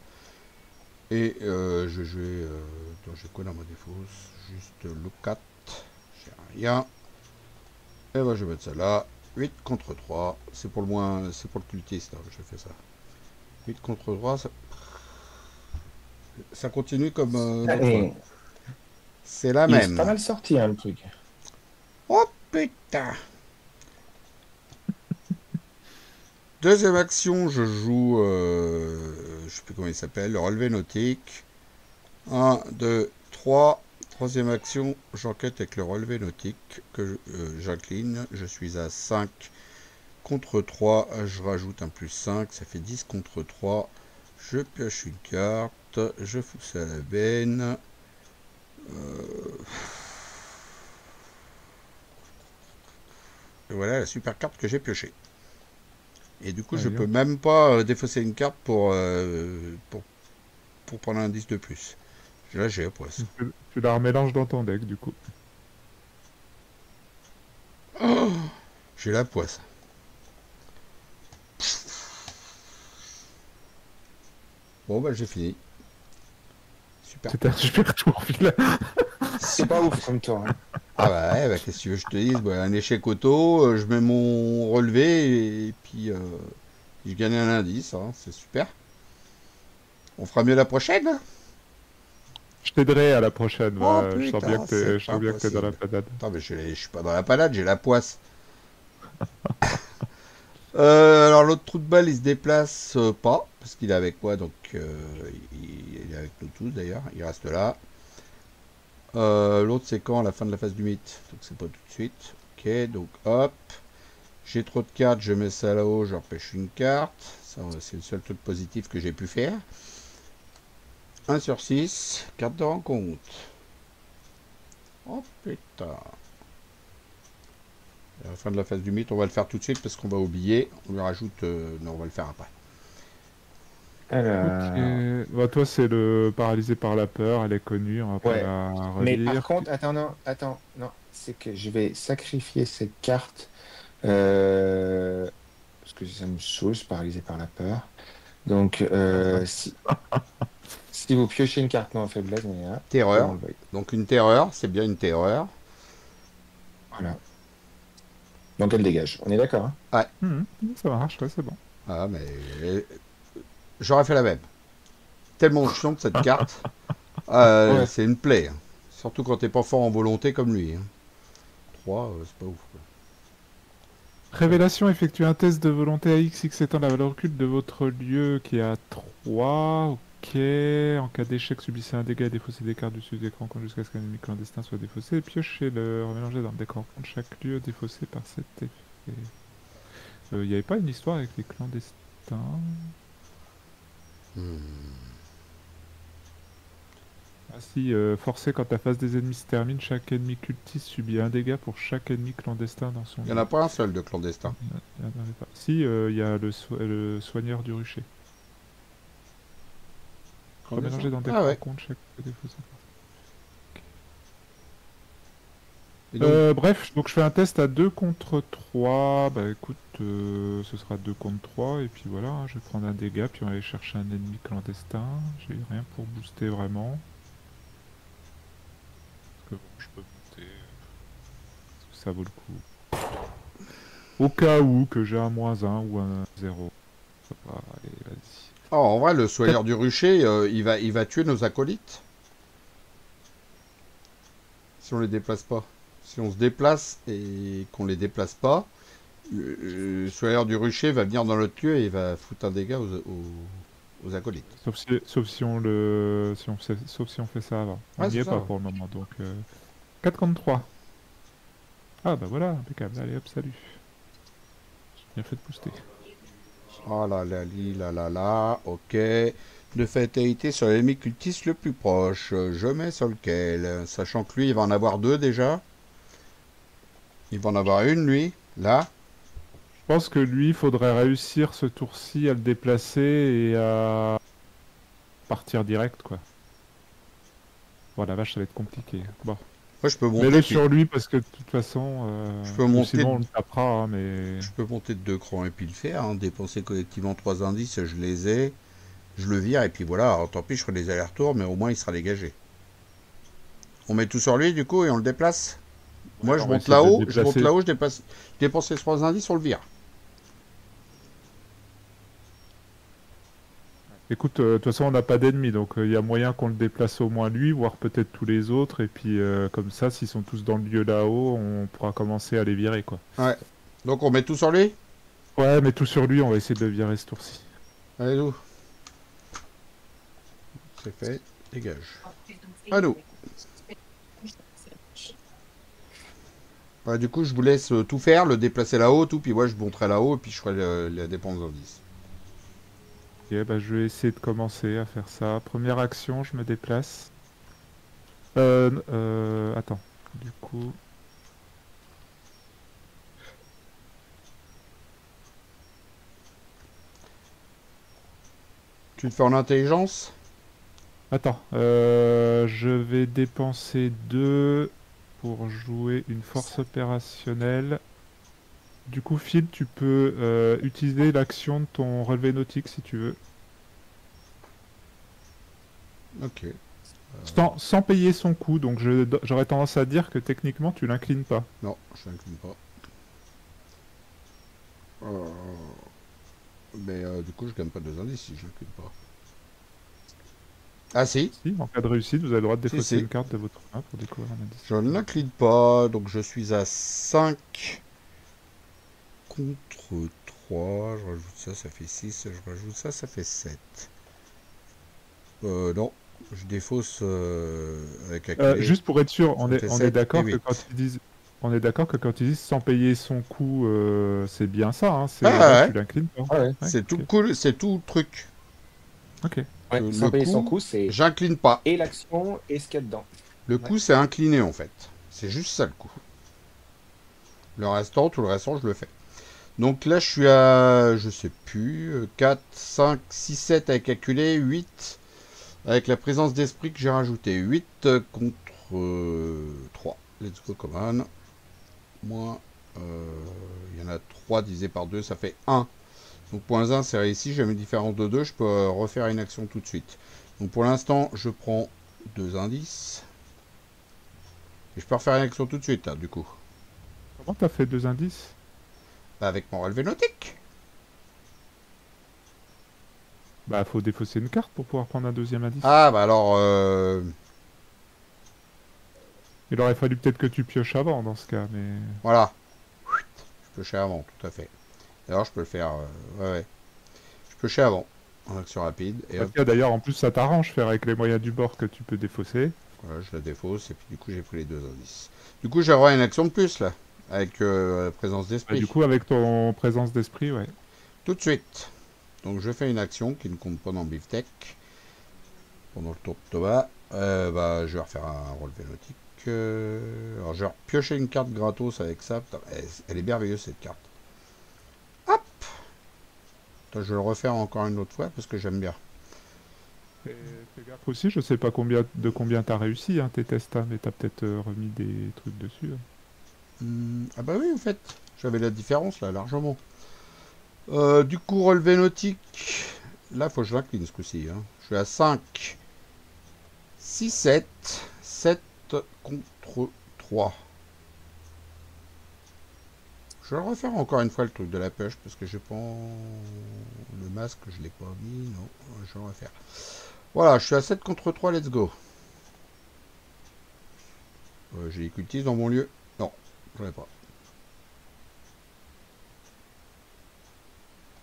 Et je vais... attends, j'ai quoi dans ma défausse? Juste le 4, j'ai rien. Et ben je vais mettre ça là, 8 contre 3, c'est pour le moins, c'est pour le cultiste, hein, je fais ça. 8 contre 3, ça continue comme... Allez. c'est la Il est même. pas mal sorti, hein, le truc. Oh putain! Deuxième action, je joue, je sais plus comment il s'appelle, le relevé nautique. 1, 2, 3, Troisième action, j'enquête avec le relevé nautique que j'incline. Je suis à 5 contre 3. Je rajoute un plus 5, ça fait 10 contre 3. Je pioche une carte. Je fous ça à la benne. Et voilà la super carte que j'ai piochée. Et du coup, je peux même pas défausser une carte pour prendre un indice de plus. Là, j'ai la poisse. Tu la remélanges dans ton deck, du coup. Oh, j'ai la poisse. Bon, bah, j'ai fini. Super. C'était un super tour, Phil. C'est pas ouf comme tour. Hein. Ah bah, ouais, bah qu'est-ce que tu veux que je te dise, bah, un échec auto, je mets mon relevé et puis je gagne un indice, hein, c'est super. On fera mieux la prochaine. Je t'aiderai à la prochaine. Oh, Je sens putain, bien que t'es dans la panade. Attends, mais je suis pas dans la panade, j'ai la poisse. Alors l'autre trou de balle, il se déplace pas, parce qu'il est avec moi, donc il est avec nous tous d'ailleurs, il reste là. L'autre c'est quand à la fin de la phase du mythe, donc c'est pas tout de suite. Ok, donc hop, j'ai trop de cartes, je mets ça là-haut, je repêche une carte. Ça, c'est le seul truc positif que j'ai pu faire. 1 sur 6, carte de rencontre. Oh putain. À la fin de la phase du mythe, on va le faire tout de suite parce qu'on va oublier. On lui rajoute... non, on va le faire après. Alors... Ok. Bah, toi, c'est le paralysé par la peur. Elle est connue. On va pas la Mais relire. par contre, attends, non. C'est que je vais sacrifier cette carte. Parce que ça me saoule, paralysé par la peur. Donc, si vous piochez une carte non en faiblesse, terreur. Donc une terreur, c'est bien une terreur. Voilà. Donc elle dégage. On est d'accord, hein? Ouais. Ça marche, ouais, c'est bon. Ah, mais j'aurais fait la même. Tellement chiant cette carte. Ouais. C'est une plaie. Hein. Surtout quand t'es pas fort en volonté comme lui. Hein. 3, c'est pas ouf. Quoi. Révélation, effectue un test de volonté à X étant la valeur occulte de votre lieu qui est à 3. Ok. En cas d'échec, subissez un dégât et défaussez des cartes dessus de l'écran jusqu'à ce qu'un ennemi clandestin soit défaussé. Piochez-le, remélanger dans le décor contre chaque lieu défaussé par cet effet. Il n'y avait pas une histoire avec les clandestins? Ah si, forcé quand la phase des ennemis se termine, chaque ennemi cultiste subit un dégât pour chaque ennemi clandestin dans son Il n'y en a pas un seul de clandestin. Il y en avait pas. Si, il y a le soigneur du rucher. Remélanger dans des contre chaque défaussé. Bref, donc je fais un test à 2 contre 3. Bah écoute, ce sera 2 contre 3. Et puis voilà, hein, je vais prendre un dégât. Puis on va aller chercher un ennemi clandestin. J'ai rien pour booster vraiment. Parce que bon, je peux monter. Parce que ça vaut le coup. Au cas où que j'ai un -1 ou un 0. Ça va, allez, vas-y. Oh, en vrai, le soigneur du rucher, il va tuer nos acolytes. Si on les déplace pas. Si on se déplace et qu'on les déplace pas, le soigneur du rucher va venir dans notre lieu et il va foutre un dégât aux acolytes. Sauf si on fait ça avant. On n'y est pas pour le moment, donc 4 contre 3. Ah bah voilà, impeccable. Allez hop, salut. J'ai bien fait de booster. Oh là là là là, ok. De fatalité sur l'ennemi cultiste le plus proche. Je mets sur lequel? Sachant que lui, il va en avoir 2 déjà. Il va en avoir une, lui, là. Je pense que lui, il faudrait réussir ce tour-ci à le déplacer et à partir direct, quoi. Bon, la vache, ça va être compliqué. Bon. Moi, je peux monter. Mets-le sur lui parce que de toute façon, je peux monter sinon on le tapera, hein, mais... Je peux monter de 2 crans et puis le faire. Hein. Dépenser collectivement 3 indices, je les ai. Je le vire et puis voilà. Alors, tant pis, je ferai des allers-retours, mais au moins, il sera dégagé. On met tout sur lui, du coup, et on le déplace. Moi, je monte là-haut, je dépense les 3 indices, on le vire. Écoute, de toute façon, on n'a pas d'ennemis, donc il y a moyen qu'on le déplace au moins lui, voire peut-être tous les autres, et puis comme ça, s'ils sont tous dans le lieu là-haut, on pourra commencer à les virer, quoi. Ouais. Donc, on met tout sur lui? Ouais, mais tout sur lui, on va essayer de le virer ce tour-ci. Allez, nous. C'est fait, dégage. À nous. Ouais, du coup, je vous laisse tout faire, le déplacer là-haut, tout, puis moi je monterai là-haut, et puis je ferai la dépense d'indice. Ok, bah, je vais essayer de commencer à faire ça. Première action, je me déplace. Attends. Du coup... Tu le fais en intelligence? Attends. Je vais dépenser 2 pour jouer une force opérationnelle. Du coup, Phil, tu peux utiliser l'action de ton relevé nautique si tu veux. Ok. Sans payer son coût, donc j'aurais tendance à dire que techniquement tu l'inclines pas. Non, je n'incline pas. Euh, Mais du coup, je gagne pas 2 indices si je n'incline pas. Ah si, Si, en cas de réussite, vous avez le droit de si, défausser si. une carte de votre main pour découvrir un indice. Je ne l'incline pas, donc je suis à 5 contre 3. Je rajoute ça, ça fait 6. Je rajoute ça, ça fait 7. Non, je défausse avec acculé. Juste pour être sûr, Ça fait on est 7 et d'accord que 8. quand ils disent, on est d'accord que quand ils disent sans payer son coût, c'est bien ça, hein, c'est Ah là ouais, tu l'inclines pas. Ah ouais. Ouais, c'est tout ok. cool, c'est tout le truc. Ok. Ouais, Le sans payer son coup, coup, c'est j'incline pas. et l'action et ce qu'il y a dedans. Le Ouais. coup, c'est incliné en fait. C'est juste ça le coup. Le restant, tout le restant, je le fais. Donc là, je suis à, je sais plus, 4, 5, 6, 7 avec calculé, 8 avec la présence d'esprit que j'ai rajouté. 8 contre 3. Let's go, command. Moins, il y en a 3 divisé par 2, ça fait 1. Donc point 1, c'est réussi. J'ai mis différence de 2, je peux refaire une action tout de suite. Donc pour l'instant, je prends 2 indices. Et je peux refaire une action tout de suite, là, du coup. Comment t'as fait 2 indices? Bah, avec mon relevé nautique. Bah, faut défausser une carte pour pouvoir prendre un deuxième indice. Ah, bah alors... Il aurait fallu peut-être que tu pioches avant dans ce cas, mais... voilà. Je piochais avant, tout à fait. D'ailleurs, je peux le faire... ouais, ouais. Je piochais avant, en action rapide. Et hop, D'ailleurs, en plus, ça t'arrange faire avec les moyens du bord que tu peux défausser. voilà, je la défausse. Et puis du coup, j'ai pris les 2 indices. Du coup, j'ai une action de plus, là. Avec présence Bah, d'esprit. du coup, avec ton présence d'esprit, ouais. Tout de suite. Donc, je fais une action qui ne compte pas dans Beefsteak. Pendant le tour de Thomas. Bah, je vais refaire un relevé nautique. Alors, je vais piocher une carte gratos avec ça. Putain, elle est merveilleuse, cette carte. Hop. Attends, je vais le refaire encore une autre fois parce que j'aime bien. Fais gaffe aussi, je sais pas de combien t'as réussi hein, tes tests, hein, mais t'as peut-être remis des trucs dessus. Hein. Ah bah oui, en fait. J'avais la différence, là, largement. Du coup, relevé nautique. Là, faut que je l'incline ce coup-ci. Hein. Je suis à 5. 6, 7. 7 contre 3. Je vais le refaire encore une fois le truc de la pêche parce que j'ai pas le masque, je l'ai pas mis. Non, je vais le refaire. Voilà, je suis à 7 contre 3, let's go. J'ai les cultistes dans mon lieu. Non, j'en ai pas.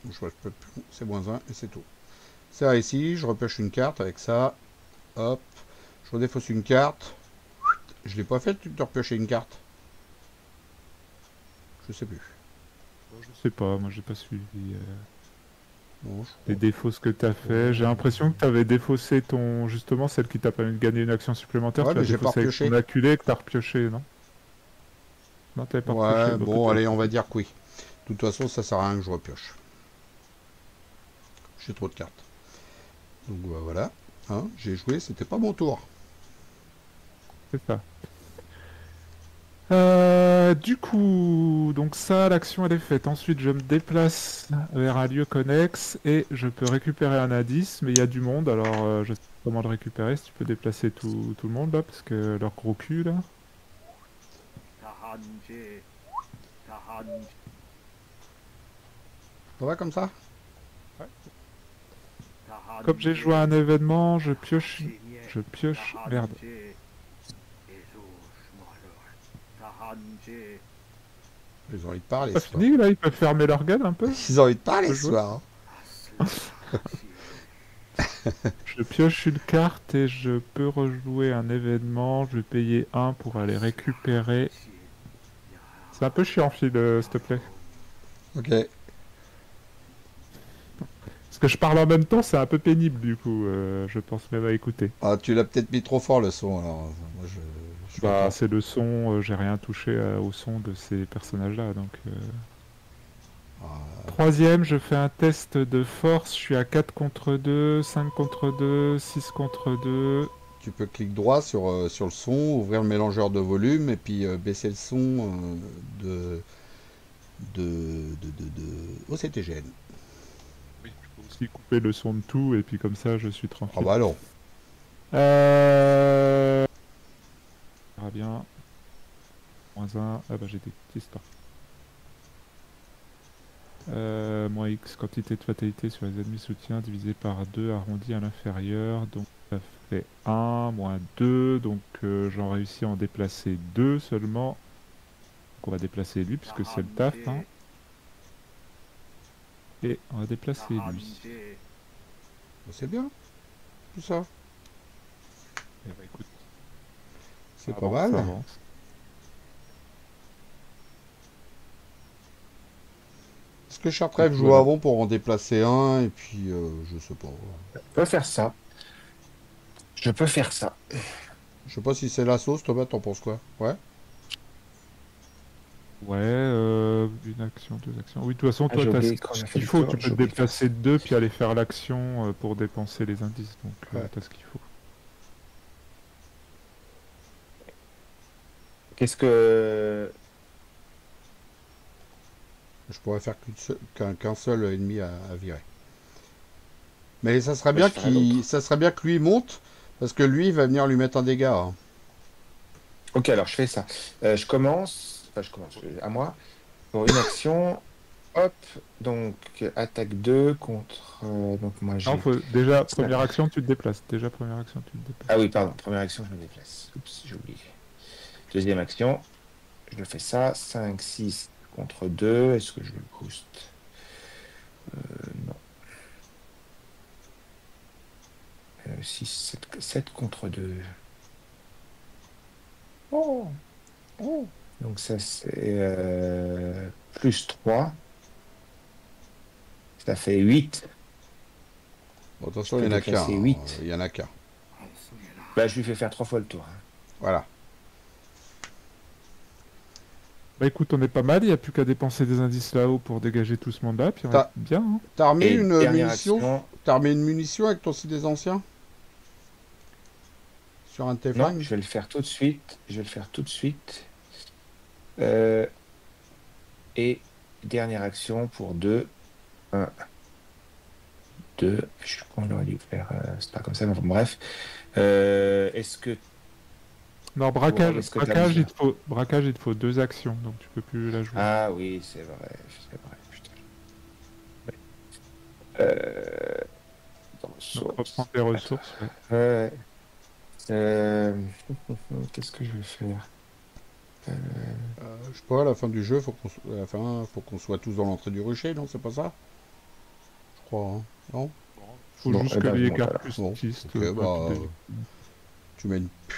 Je peux plus. C'est moins 1 et c'est tout. C'est réussi, je repêche une carte avec ça. Hop. Je redéfausse une carte. Je l'ai pas fait le truc de repêcher une carte. Je sais plus. Je sais pas, moi j'ai pas suivi Non, les défauts ce que t'as fait. J'ai l'impression que t'avais défaussé ton. Justement, celle qui t'a permis de gagner une action supplémentaire. Ouais, Tu l'as mais j'ai pas défaussé avec repioché. ton acculé que t'as repioché, non? Non, t'avais pas repioché. Ouais, Bah, bon, peut-être. allez, on va dire que oui. De toute façon, ça sert à rien que je repioche. J'ai trop de cartes. Donc bah, voilà. Hein, j'ai joué, c'était pas mon tour. C'est ça. Du coup, donc ça, l'action elle est faite. Ensuite, je me déplace vers un lieu connexe et je peux récupérer un indice, mais il y a du monde, alors je sais pas comment le récupérer. Si tu peux déplacer tout le monde là, parce que leur gros cul là. Ça va comme ça? Comme j'ai joué à un événement, je pioche. Merde. Ils ont envie de parler Pas ce soir. fini là, ils peuvent fermer leur gueule un peu. Ils ont envie de parler Je ce joue. soir. Hein. Je pioche une carte et je peux rejouer un événement. Je vais payer 1 pour aller récupérer C'est un peu chiant, Phil, s'il te plaît. Ok. Parce que je parle en même temps, c'est un peu pénible, du coup. Je pense même à écouter. Ah, tu l'as peut-être mis trop fort le son, alors. Moi, je Bah, l'entends. c'est le son, j'ai rien touché au son de ces personnages-là, donc... Ah, Troisième, je fais un test de force, je suis à 4 contre 2, 5 contre 2, 6 contre 2. tu peux cliquer droit sur le son, ouvrir le mélangeur de volume et puis baisser le son de, au CTGN. Oui, je peux aussi couper le son de tout, et puis comme ça, je suis Ah tranquille. bah non. On verra bien. -1, ah bah j'ai des petits stars. Moins X, quantité de fatalité sur les ennemis soutiens divisé par 2 arrondi à l'inférieur. Donc ça fait 1, -2. Donc j'en réussis à en déplacer 2 seulement. Donc on va déplacer lui, puisque c'est le taf. Hein. Et on va déplacer lui. C'est bien, tout ça. Et bah écoute, C'est ça pas avance, mal. ça avance. Est-ce que Chartreux joue Voilà. avant pour en déplacer un et puis je sais pas. Je peux faire ça. Je peux faire ça. Je sais pas si c'est la sauce, Thomas, t'en penses quoi? Ouais. Ouais, une action, 2 actions. Oui, de toute façon, Ah, toi, j'ai t'as oublié ce quand j'ai fait qu'il le faut. tour, Tu peux j'ai te oublié de faire déplacer ça. 2, puis aller faire l'action pour dépenser les indices. Donc, Ouais. t'as ce qu'il faut. Qu'est-ce que... Je pourrais faire qu'un seul ennemi à virer. Mais ça serait Bah, je bien ferai l'autre. ça serait bien que lui monte, parce que lui il va venir lui mettre un dégât. Hein. Ok, alors je fais ça. Je commence... Enfin, je commence. À moi. Pour une action. Hop. Donc, attaque 2 contre... donc, moi, Non, j'ai... faut... déjà, première action, tu te déplaces. Déjà, première action, tu te déplaces. Ah oui, pardon. Première action, je me déplace. Oups, j'ai oublié. Deuxième action. Je le fais ça. 5, 6 contre 2. Est-ce que je le booste? Non. 6, 7 contre 2. Oh! Oh! Donc ça c'est plus 3. Ça fait 8. Bon, attention, Je il peux n'y en a qu'un. déplacer 8. Il y en a qu'un. Bah, je lui fais faire 3 fois le tour. Hein. Voilà. Bah écoute, on est pas mal. Il n'y a plus qu'à dépenser des indices là-haut pour dégager tout ce monde-là. Puis on va être bien. Hein. T'as remis Et une dernière munition? action. T'as remis une munition avec ton site des anciens? Sur un Non, T-Flingue? je vais le faire tout de suite. Je vais le faire tout de suite. Et dernière action pour 2. 1, 2. Je crois qu'on aurait dû faire. C'est pas comme ça, mais bon, bref. Est-ce que. Non, Ouais, est-ce que t'as braquage, besoin braquage, il te faut 2 actions. Donc tu peux plus la jouer. Ah oui, c'est vrai. C'est vrai. Putain. Dans Donc, ressources. reprends tes ressources. Ouais. Ouais. Euh, Qu'est-ce que je vais faire? Je sais pas, à la fin du jeu, faut qu'on soit tous dans l'entrée du rucher, non? C'est pas ça? Je crois, hein. Non? Faut Bon, juste eh que ben, les je monte alors. cartes Bon, puissent ok, bah, te- tu mets une... Je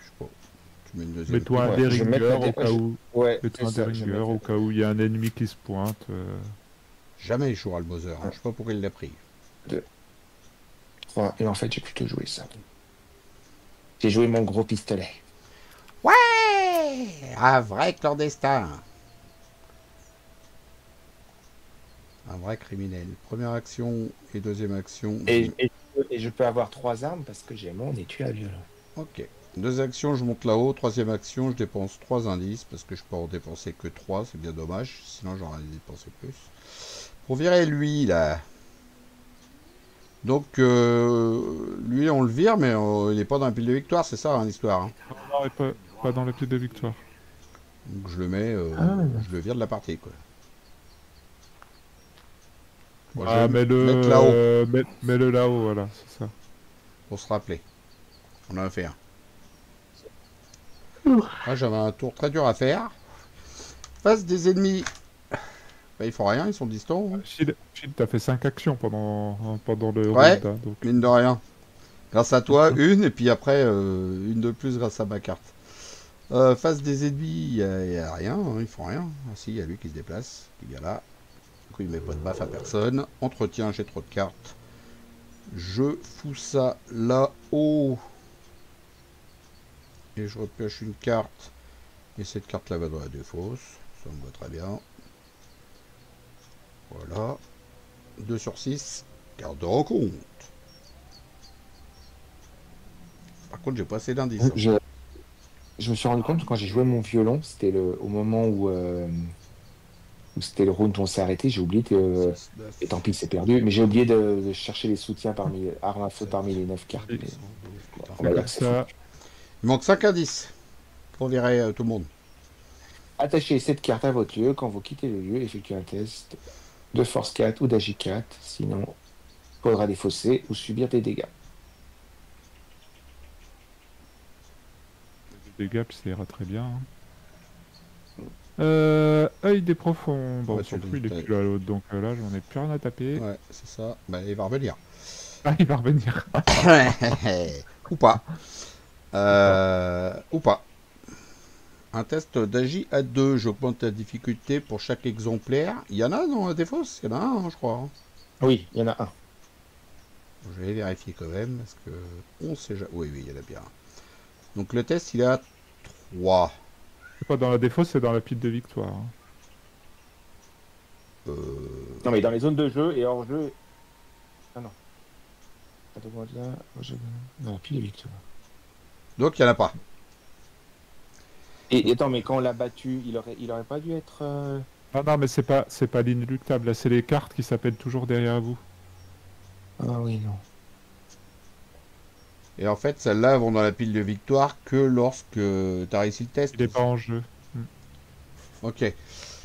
sais pas. Tu mets une deuxième... Mets-toi un Ouais, je vais mettre déringer la au cas où. Ouais, Mets-toi un c'est ça, je vais déringer mettre au cas où il y a un ennemi qui se pointe. Jamais il jouera le Mother. Hein. Je sais pas pourquoi il l'a pris. 3. Et en fait, j'ai plutôt joué ça. J'ai joué mon gros pistolet. Ouais! Un vrai clandestin. Un vrai criminel. Première action et deuxième action. Et je peux avoir 3 armes parce que j'ai mon étui à violon. Ok. Deux actions, je monte là-haut. Troisième action, je dépense 3 indices parce que je peux en dépenser que 3. C'est bien dommage. Sinon, j'aurais dépensé plus. Pour virer lui, là. Donc, lui, on le vire, mais il n'est pas dans la pile de victoire. C'est ça, hein, l'histoire. Hein. Non, et pas dans la pile de victoire. Donc, je le mets... je le vire de la partie, quoi. Bon, je vais le mettre là-haut. Mets-le là-haut, voilà, c'est ça. Pour se rappeler. On en a fait un. Moi, j'avais un tour très dur à faire. Face des ennemis. Bah, ils font rien, ils sont distants. Hein. Shield, t'as fait 5 actions pendant le Ouais. round, hein, donc. Mine de rien. Grâce à toi, une, et puis après, une de plus grâce à ma carte. Face des ennemis, il n'y a rien, hein, ils font rien. Ah si, il y a lui qui se déplace, qui vient là. Du coup, il met pas de baffe à personne. Entretien, j'ai trop de cartes. Je fous ça là-haut. Et je repêche une carte. Et cette carte-là va dans la défausse. Ça me va très bien. Voilà. 2 sur 6. Carte de rencontre. Par contre, j'ai pas assez d'indices. Je me suis rendu compte que quand j'ai joué mon violon, c'était au moment où c'était le round où on s'est arrêté, j'ai oublié que. 6, 9, Et tant pis, c'est perdu, mais j'ai oublié de chercher les soutiens parmi armes à feu 7, parmi les 9 cartes. 8, Mais 112, putain. on C'est va dire comme que c'est fou. ça. Il manque 5 indices pour virer tout le monde. Attachez cette carte à votre lieu quand vous quittez le lieu, effectuez un test de force 4 ou d'agi 4, sinon il faudra défausser ou subir des dégâts. Des dégâts, puis ça ira très bien. Hein. Œil des profonds. Bon, Ouais, on s'en tu fout, il est l'as- plus à l'autre, donc là, j'en ai plus rien à taper. Ouais, c'est ça. Bah, il va revenir. Ah, il va revenir. Ou pas. Ou pas. Un test d'agi à 2. J'augmente la difficulté pour chaque exemplaire. Il y en a dans la défausse? Il y en a un, hein, je crois. Hein. Oui, il y en a un. Je vais vérifier quand même. Parce que on sait jamais. Oui, oui, il y en a bien. Donc le test, il est à 3. C'est pas dans la défausse, c'est dans la pile de victoire. Hein. Non, mais dans les zones de jeu et hors jeu. Ah non. Attends, là, dans la pile de victoire. Donc il n'y en a pas. Et attends, mais quand on l'a battu, il aurait pas dû être. Ah non, mais c'est pas l'inéluctable, là, c'est les cartes qui s'appellent toujours derrière vous. Ah oui, non. Et en fait, celles-là vont dans la pile de victoire que lorsque tu as réussi le test. Il est pas en jeu. Ok.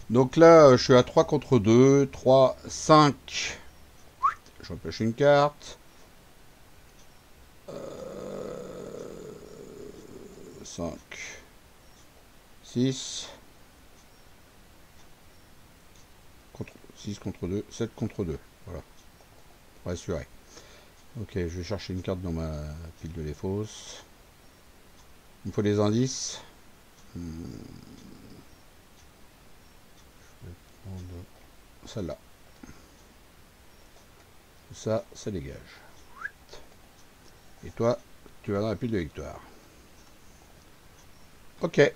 Donc là, je suis à 3 contre 2. 3, 5. Je repêche une carte. 5. 6. 6 contre 2. 7 contre 2. Voilà. Pour assurer. Ok, je vais chercher une carte dans ma pile de défausse. Il me faut des indices. Je vais prendre celle-là. Ça dégage. Et toi, tu vas dans la pile de victoire. Ok. Et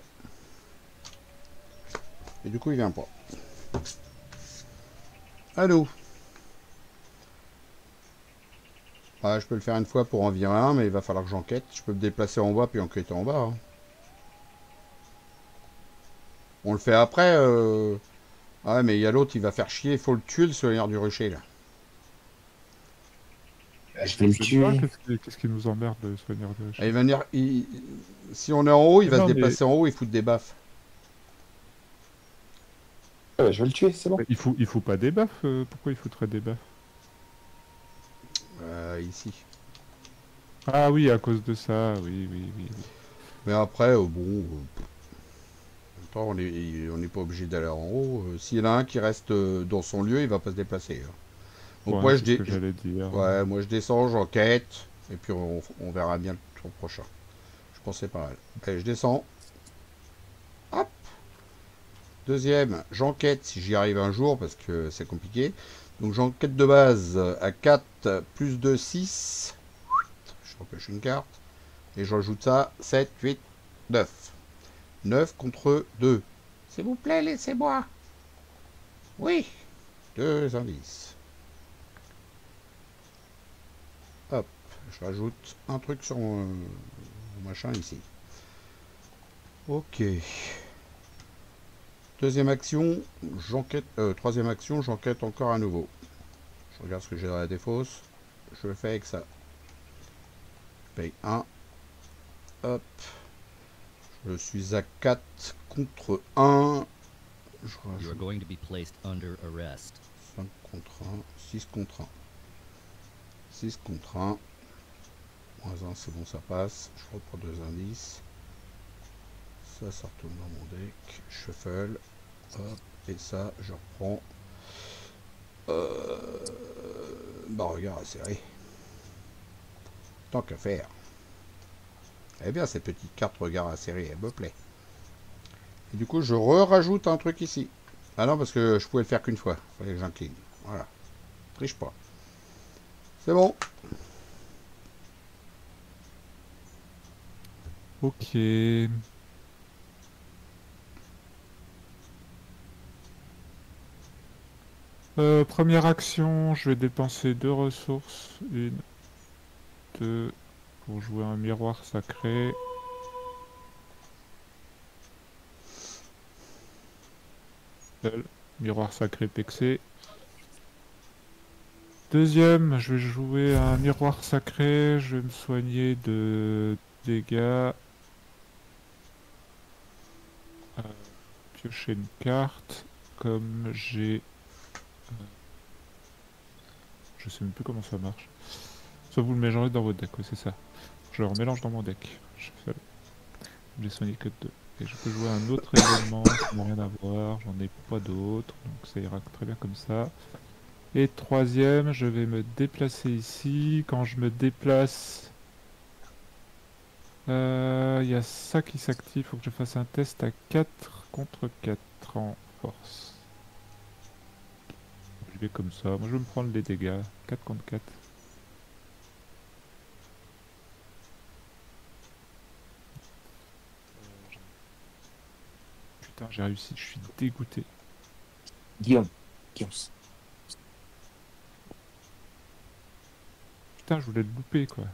du coup, il vient pas. À nous. Ah, je peux le faire une fois pour en virer un, mais il va falloir que j'enquête. Je peux me déplacer en bas puis enquêter en bas. Hein. On le fait après. Ah ouais, mais il y a l'autre, il va faire chier. Il faut le tuer, le soigneur du rucher, là. Je vais le Je sais tuer. pas, qu'est-ce qui nous emmerde, le soigneur de Ah, il va venir... Si on est en haut, il va Non, se mais- déplacer en haut et foutre des baffes. Ah bah, je vais le tuer, c'est bon. Il faut pas des baffes, pourquoi il foutrait des baffes? Ici. Ah oui, à cause de ça, oui. Mais après, bon... on n'est pas obligé d'aller en haut. S'il y en a un qui reste dans son lieu, il va pas se déplacer. Hein. Donc Ouais, moi, c'est ce que j'allais dire. Ouais, moi je descends, j'enquête, et puis on verra bien le tour prochain. Je pense que c'est pas mal. Allez, je descends. Hop. Deuxième, j'enquête si j'y arrive un jour, parce que c'est compliqué. Donc j'enquête de base à 4 plus 2, 6. Je repêche une carte. Et je rajoute ça, 7, 8, 9. 9 contre 2. S'il vous plaît, laissez-moi. Oui. 2 indices. Hop, je rajoute un truc sur mon machin ici. Ok. Deuxième action, j'enquête. Troisième action, j'enquête encore à nouveau. Je regarde ce que j'ai dans la défausse. Je le fais avec ça. Je paye 1. Hop. Je suis à 4 contre 1. Je You are rajoute going to be placed under arrest. 5 contre 1. 6 contre 1. 6 contre 1. Moins 1, c'est bon, ça passe. Je reprends 2 indices. Ça retourne dans mon deck. Shuffle. Hop. Et ça, je reprends. Bah, regard serré. Tant qu'à faire. Eh bien, cette petite carte regard serré, elle me plaît. Et du coup, je rajoute un truc ici. Ah non, parce que je pouvais le faire qu'une fois. Fallait que j'incline. Voilà. Triche pas. C'est bon. Ok. Première action, je vais dépenser 2 ressources. Une, deux, pour jouer un miroir sacré. Seul. Miroir sacré pexé. Deuxième, je vais jouer un miroir sacré. Je vais me soigner de dégâts. Piocher une carte. Comme j'ai... Je sais même plus comment ça marche. Soit vous le mélangez dans votre deck, oui, c'est ça. Je le remélange dans mon deck. J'ai soigné que 2. Et je peux jouer un autre événement qui n'a rien à voir. J'en ai pas d'autres. Donc ça ira très bien comme ça. Et troisième, je vais me déplacer ici. Quand je me déplace, il y a ça qui s'active. Faut que je fasse un test à 4 contre 4 en force. Je vais comme ça. Moi, je vais me prendre les dégâts. 4 contre 4. Putain, j'ai réussi. Je suis dégoûté. Guillaume. Guillaume. Putain, je voulais le louper, quoi.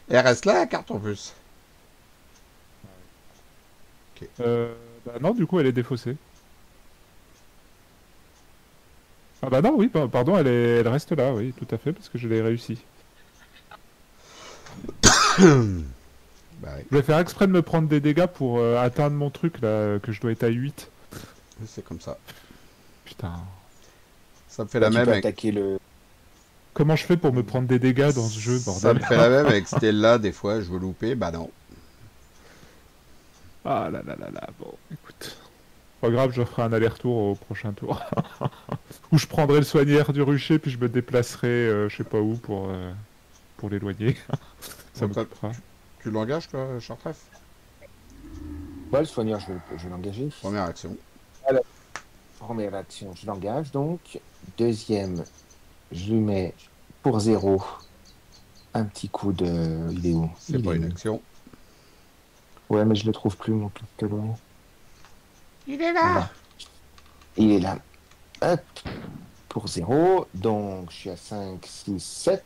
Et elle reste là, la carte en plus. Bah non, du coup, elle est défaussée. Ah bah non, oui, pardon, elle reste là, oui, tout à fait, parce que je l'ai réussi. Bah oui, Je vais faire exprès de me prendre des dégâts pour atteindre mon truc, là, que je dois être à 8. c'est comme ça. Putain. Ça me fait Bah, la tu même peux avec... attaquer le. Comment je fais pour me prendre des dégâts dans ce jeu, Ça bordel? me fait la même avec Stella, des fois, je veux louper, bah non. Ah là là là là, bon, écoute. Pas grave, je ferai un aller-retour au prochain tour. Ou je prendrai le soigneur du rucher, puis je me déplacerai, je sais pas où, pour l'éloigner. Ça Donc, m'occupera. tu l'engages, toi, Chartref? Ouais, le soigneur, je vais l'engager. Première action. Première action, je l'engage donc. Deuxième, je lui mets pour 0 un petit coup de. Il est où? C'est Il pas est une où? action. Ouais, mais je le trouve plus, mon pistolet. Il est Voilà. Il est là. Hop. Pour 0. Donc, je suis à 5, 6, 7.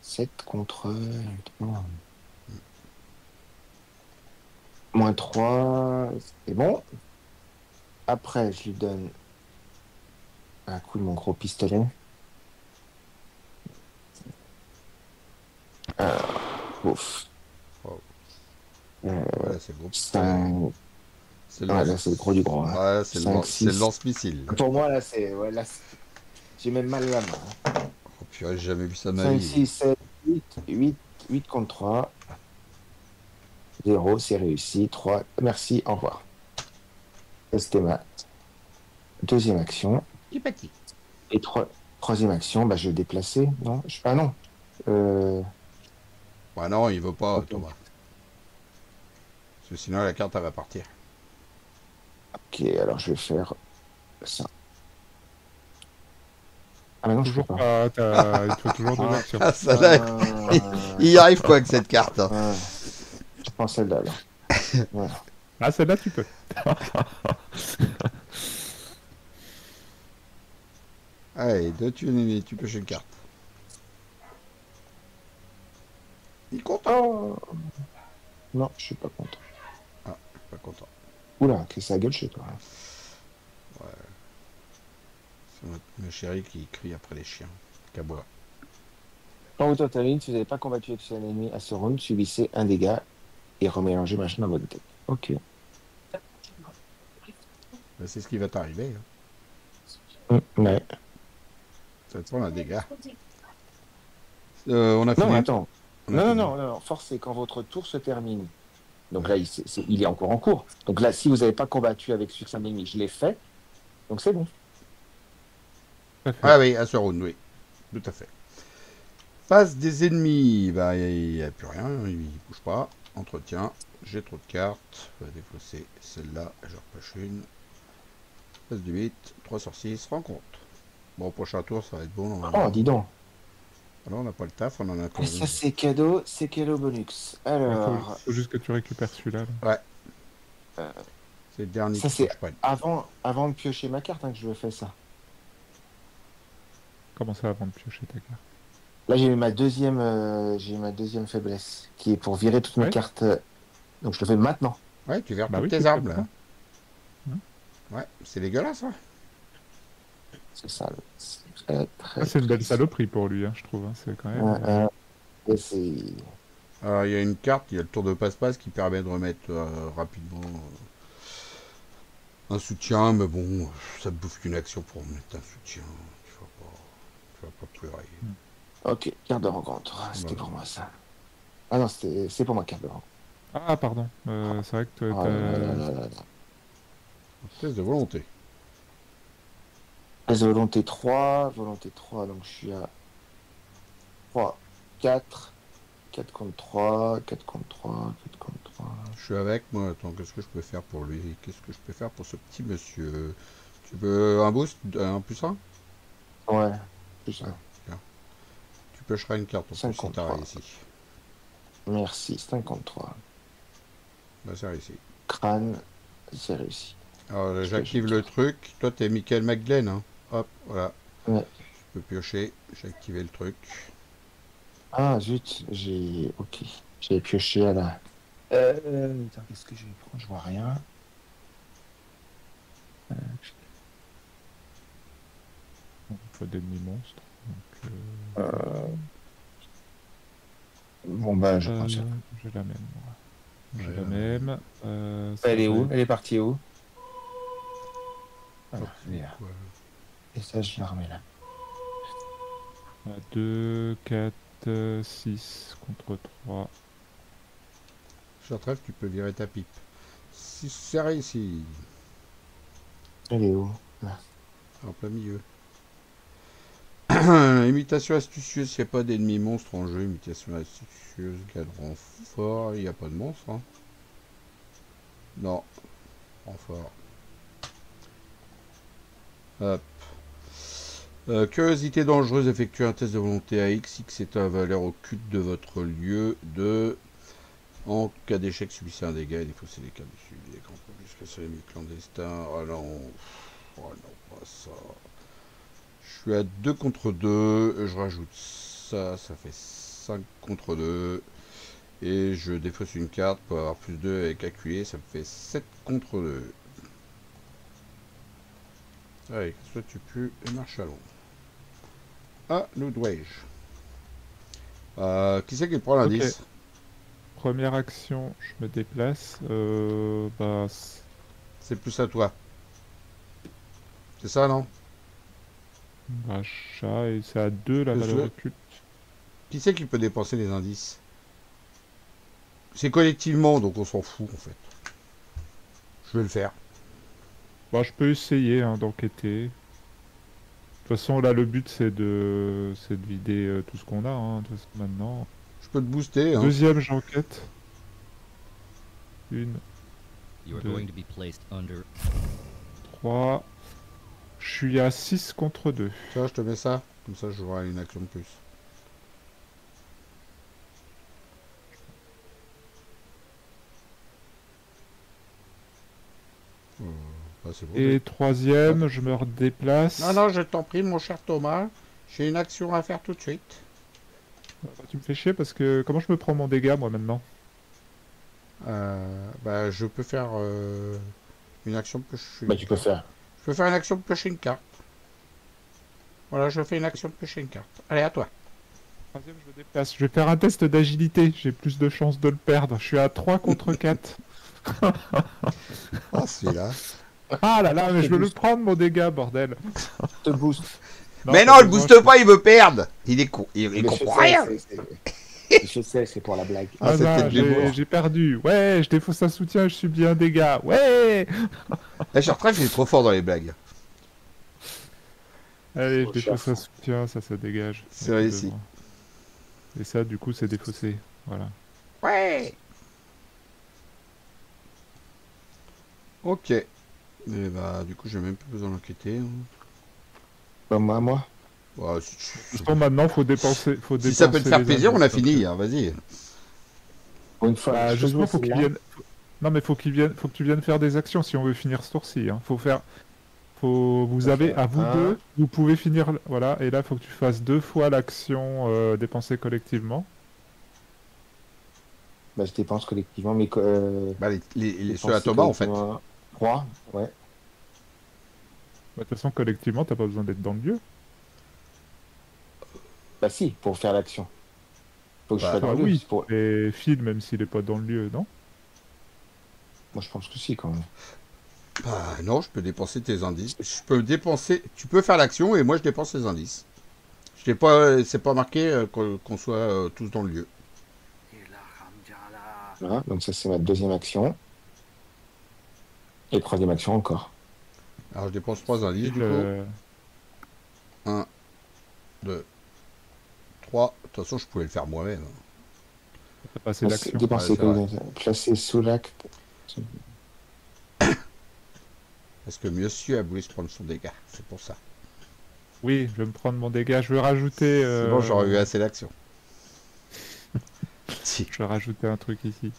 7 contre. Moins 3. C'est bon. Après, je lui donne un coup de mon gros pistolet. Ouf. Oh. Euh, Voilà, c'est le gros pistolet. 5. C'est le Ah, lance... là, c'est le gros du gros. Hein. Ouais, c'est 5, c'est le 6. lance-missile. Pour moi, là, c'est. Ouais, là, j'ai même mal à la main. Oh purée, j'ai jamais vu ça de ma 5, vie. 6, 7, 8 contre 3. 0, c'est réussi. 3, merci, au revoir. Ça, c'était ma deuxième action. Et troisième action, bah, je vais déplacer. Non, ah non. Bah non, il veut pas, Ok. Thomas. Parce que sinon, la carte, elle va partir. Ok, alors je vais faire ça. Ah, mais non, je peux Toujours pas. pas, il te faut toujours 2 actions. Ah, ça là, il y arrive quoi avec cette carte, hein. Ouais. Je prends celle-là, alors. Voilà. Ah, celle-là, tu peux. Allez, deux tues ennemies, tu pêches une carte. Il est content. Oh non, je suis pas content. Ah, je suis pas content. Oula, qu'est-ce que ça gueule chez toi? C'est notre chéri qui crie après les chiens. Cabois. Quand vous totalise, si vous n'avez pas combattu avec un ennemi à ce round, subissez un dégât et remélangez machin dans votre tête. Ok. Ben, c'est ce qui va t'arriver. Hein. Ouais. Ça va te prendre un dégât. On a fini. Non, attends. On a Non, fini. non, force, c'est quand votre tour se termine. Donc là, il est encore en cours. Donc là, si vous n'avez pas combattu avec succès un ennemi, je l'ai fait. Donc c'est bon. Ah oui, à ce round, oui. Tout à fait. Face des ennemis, bah il n'y a plus rien, il bouge pas. Entretien. J'ai trop de cartes. On va défausser celle-là. Je repêche une. Passe du 8. 3 sur 6. Rencontre. Bon, au prochain tour, ça va être bon. Oh, dis donc. Alors, on n'a pas le taf. On en a Ah, encore ça, c'est cadeau bonus. Il Alors, faut juste que tu récupères celui-là. Là. Ouais. Euh, C'est le dernier ça, qu'il faut que c'est je prenne. avant de piocher ma carte hein, que je fais ça. Comment ça avant de piocher ta carte? Là, j'ai ma deuxième faiblesse, qui est pour virer toutes mes Ouais. cartes. Donc, je le fais maintenant. Ouais, tu verras Bah toutes oui, tes tu fais armes, ça. là. Ouais, c'est dégueulasse, hein. C'est ça. C'est très, très, Ah, c'est une belle très- saloperie pour lui, hein, je trouve. Hein. C'est quand même. Et c'est... Alors, il y a une carte, il y a le tour de passe-passe qui permet de remettre rapidement un soutien, mais bon, ça te bouffe qu'une action pour mettre un soutien. Tu vas pas pleurer. Ok, carte de rencontre. C'était Voilà. pour moi, ça. Ah non, c'est pour moi, carte de rencontre. Ah, pardon. C'est vrai que Oh toi, là là là là là. Test de volonté. Test de volonté 3, donc je suis à 3, 4, 4 contre 3, 4 contre 3, 4 contre 3. Je suis avec moi. Attends, qu'est-ce que je peux faire pour lui? Qu'est-ce que je peux faire pour ce petit monsieur? Tu veux un boost? Un plus 1? Ouais, plus ça. Tu pêcheras une carte en plus si 53. t'as réussi. Merci, 53. Bah, c'est réussi. Crâne, c'est réussi. Alors, que j'active j'ai le truc. Toi, t'es Michael McGlenn, hein. Hop, voilà. Ouais. Je peux piocher. J'ai activé le truc. Ah zut, Ok. J'ai pioché à la... Attends, qu'est-ce que je vais prendre? Je vois rien. il faut des demi-monstres. Donc, Bon bah, je prends ça. j'ai la même, moi. J'ai Ouais, la même. Ça Elle est va où? être- Elle est partie où? Voilà, elle est là. Ouais. Et ça, je la remets là. 2, 4, 6 contre 3. Chartrève, tu peux virer ta pipe. Si c'est réussi. Elle est où? En plein milieu. Imitation astucieuse, il n'y a pas d'ennemis monstres en jeu. Imitation astucieuse, gagne renfort. Il n'y a pas de monstre. Hein. Non. Renfort. Hop. Curiosité dangereuse, effectuez un test de volonté à X. X est un valeur occulte de votre lieu de... En cas d'échec, subissez un dégât et défaussez les cartes dessus. Des grands jusqu'à sur les clandestins. Oh non. Oh non, pas ça. Je suis à 2 contre 2. Je rajoute ça. Ça fait 5 contre 2. Et je défausse une carte pour avoir plus 2 avec calculé. Ça me fait 7 contre 2. Allez, soit tu pues et marche à long. Ah, nous dois-je. Qui c'est qui prend l'indice? Première action, je me déplace. C'est plus à toi. C'est ça, non? Achat, et c'est à 2 la Le valeur jeu. occulte. Qui c'est qui peut dépenser les indices? C'est collectivement, donc on s'en fout en fait. Je vais le faire. Bah, je peux essayer hein, d'enquêter. De toute façon, là, le but, c'est de vider tout ce qu'on a. Hein, de toute façon, maintenant. Je peux te booster. Hein. Deuxième, j'enquête. Une, You are Deux. going to be placed under 3. Je suis à 6 contre 2. Tiens, je te mets ça. Comme ça, j'aurai une action de plus. C'est bon. Et troisième, je me redéplace. Non, non, je t'en prie, mon cher Thomas. J'ai une action à faire tout de suite. Tu me fais chier parce que comment je me prends mon dégât moi maintenant? Bah, je peux faire une action de piocher. Bah, tu peux faire. Je peux faire une action de piocher une carte. Voilà, je fais une action de piocher une carte. Allez, à toi. Troisième, je me déplace. Je vais faire un test d'agilité. J'ai plus de chances de le perdre. Je suis à 3 contre 4. Ah, celui-là. Ah là là, mais je veux le prendre mon dégât, bordel. Te boost. Mais non, pas il besoin, booste pas, il veut perdre. Il est con. Il Mais comprend je sais, rien. Je sais, c'est pour la blague. Ah, Ah, c'était bah, de l'humour. j'ai perdu. Ouais, je défausse un soutien, je subis un dégât. Ouais. La Chartrève, il est trop fort dans les blagues. Allez, je Trop défausse cher. un soutien, ça dégage. C'est réussi. Et ça, du coup, c'est défaussé. Voilà. Ouais. Ok. Et bah, du coup, j'ai même plus besoin d'enquêter. Bah, moi. Ouais, Justement, maintenant, faut dépenser, si ça peut te faire les plaisir, on a indices, donc, fini, hein, vas-y. Pour une fois, bah, je peux justement, jouer faut qu'ils celle-là. viennent. Non, mais faut que tu viennes faire des actions si on veut finir ce tour-ci. Hein. Vous On avez, fait à vous un. deux, vous pouvez finir. Voilà, et là, faut que tu fasses 2 fois l'action dépensée collectivement. Bah, je dépense collectivement, mais Bah, ceux à dépenser Thomas, en fait. collectivement 3. Ouais. Bah, de toute façon, collectivement, t'as pas besoin d'être dans le lieu. Bah, si, pour faire l'action. Faut que je Bah, sois dans Ah le lieu. oui, c'est Pour... et Phil, même s'il est pas dans le lieu, non? Moi, je pense que si, quand même. bah, non, je peux dépenser tes indices. Je peux dépenser. Tu peux faire l'action et moi, je dépense les indices. Je t'ai pas, c'est pas marqué qu'on soit tous dans le lieu. Voilà. Donc, ça, c'est ma deuxième action. Et troisième action encore. Alors, je dépense 3 indices, Phil, du coup. 1, 2, 3. De toute façon, je pouvais le faire moi-même. t'as passé l'action. Dépenser Ouais, c'est vrai. collectivement. Placer sous l'acte. Parce que monsieur a voulu se prendre son dégât. C'est pour ça. Oui, je vais me prendre mon dégât. Je vais rajouter. Sinon, j'aurais eu assez d'action. Si. Je vais rajouter un truc ici.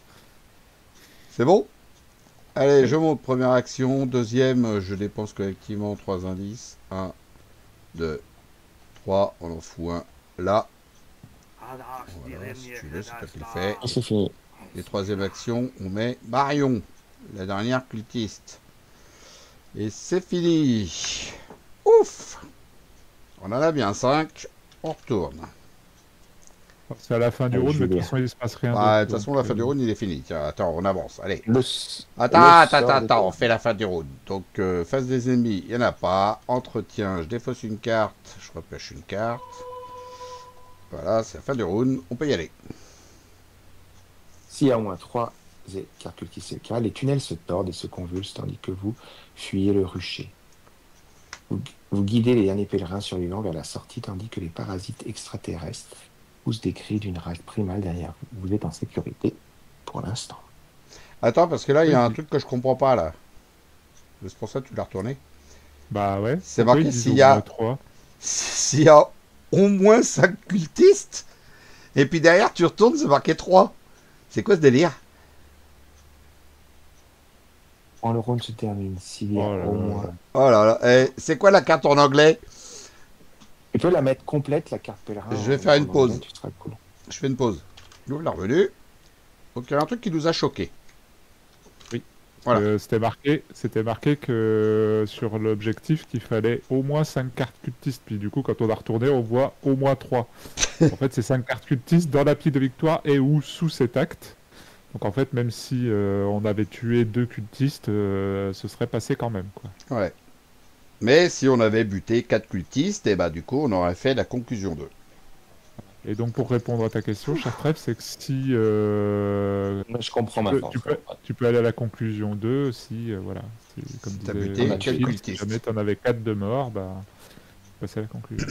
C'est bon? Allez, je monte. Première action. Deuxième, je dépense collectivement 3 indices. 1, 2, 3. On en fout un là. Voilà, si tu veux, c'est toi qui le fais. Et c'est fini. Et troisième action, on met Marion, la dernière cultiste. Et c'est fini. Ouf! On en a bien 5. On retourne. C'est à la fin du Allez, round, je mais vais de toute lire. façon, il se passe rien Ouais, de d'autre. toute façon, la fin du round, il est fini. Tiens, attends, on avance. Allez. Le Attends, sort des on fait la fin du round. Donc, face des ennemis, il n'y en a pas. Entretien, je défausse une carte. Je repêche une carte. Voilà, c'est la fin du round. On peut y aller. S'il y a au moins 3 cartes cultistes, c'est le cas, les tunnels se tordent et se convulsent tandis que vous fuyez le rucher. Vous guidez les derniers pèlerins survivants vers la sortie tandis que les parasites extraterrestres poussent des cris d'une rage primale derrière vous. Vous êtes en sécurité pour l'instant. Attends, parce que là, il y a un Oui. truc que je comprends pas, là. C'est pour ça que tu l'as retourné. Bah ouais. C'est Pourquoi marqué ils disent s'il au y a- moins 3. S'il y a au moins 5 cultistes, et puis derrière, tu retournes, c'est marqué 3. C'est quoi ce délire? Quand le round se termine, s'il y a Oh là au là moins... là. Oh là là, c'est quoi la carte en anglais? Tu peux la mettre complète, la carte pèlerin. Je vais faire une pause. anglais, tu seras cool. Je fais une pause. J'ouvre la revue. Donc il y a un truc qui nous a choqué. Voilà. C'était marqué que sur l'objectif qu'il fallait au moins 5 cartes cultistes. Puis du coup, quand on a retourné, on voit au moins 3. En fait, c'est 5 cartes cultistes dans la pile de victoire et ou sous cet acte. Donc en fait, même si on avait tué 2 cultistes, ce serait passé quand même, quoi. Ouais. Mais si on avait buté 4 cultistes, et bah du coup on aurait fait la conclusion 2. Et donc pour répondre à ta question, cher Trèfle, c'est que si Je comprends maintenant. tu peux aller à la conclusion 2 si voilà, comme Si t'as disait buté quatre Phil, cultistes. si jamais t'en avais 4 de morts, bah passer à la conclusion.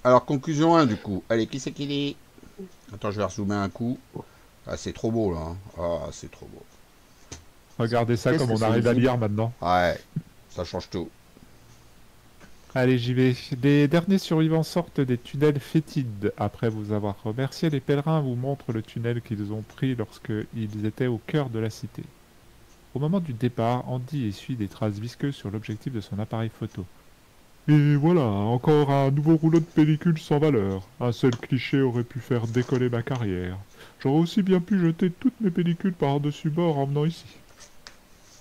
Alors conclusion 1 du coup. Allez, qui c'est qui dit? Attends, je vais rezoomer un coup. Ah c'est trop beau là. Hein. Ah c'est trop beau. Regardez ça Qu'est-ce comme que on c'est arrive à visible lire maintenant. Ouais, ça change tout. Allez, j'y vais. Les derniers survivants sortent des tunnels fétides. Après vous avoir remercié, les pèlerins vous montrent le tunnel qu'ils ont pris lorsqu'ils étaient au cœur de la cité. Au moment du départ, Andy essuie des traces visqueuses sur l'objectif de son appareil photo. Et voilà, encore un nouveau rouleau de pellicule sans valeur. Un seul cliché aurait pu faire décoller ma carrière. J'aurais aussi bien pu jeter toutes mes pellicules par-dessus bord en venant ici.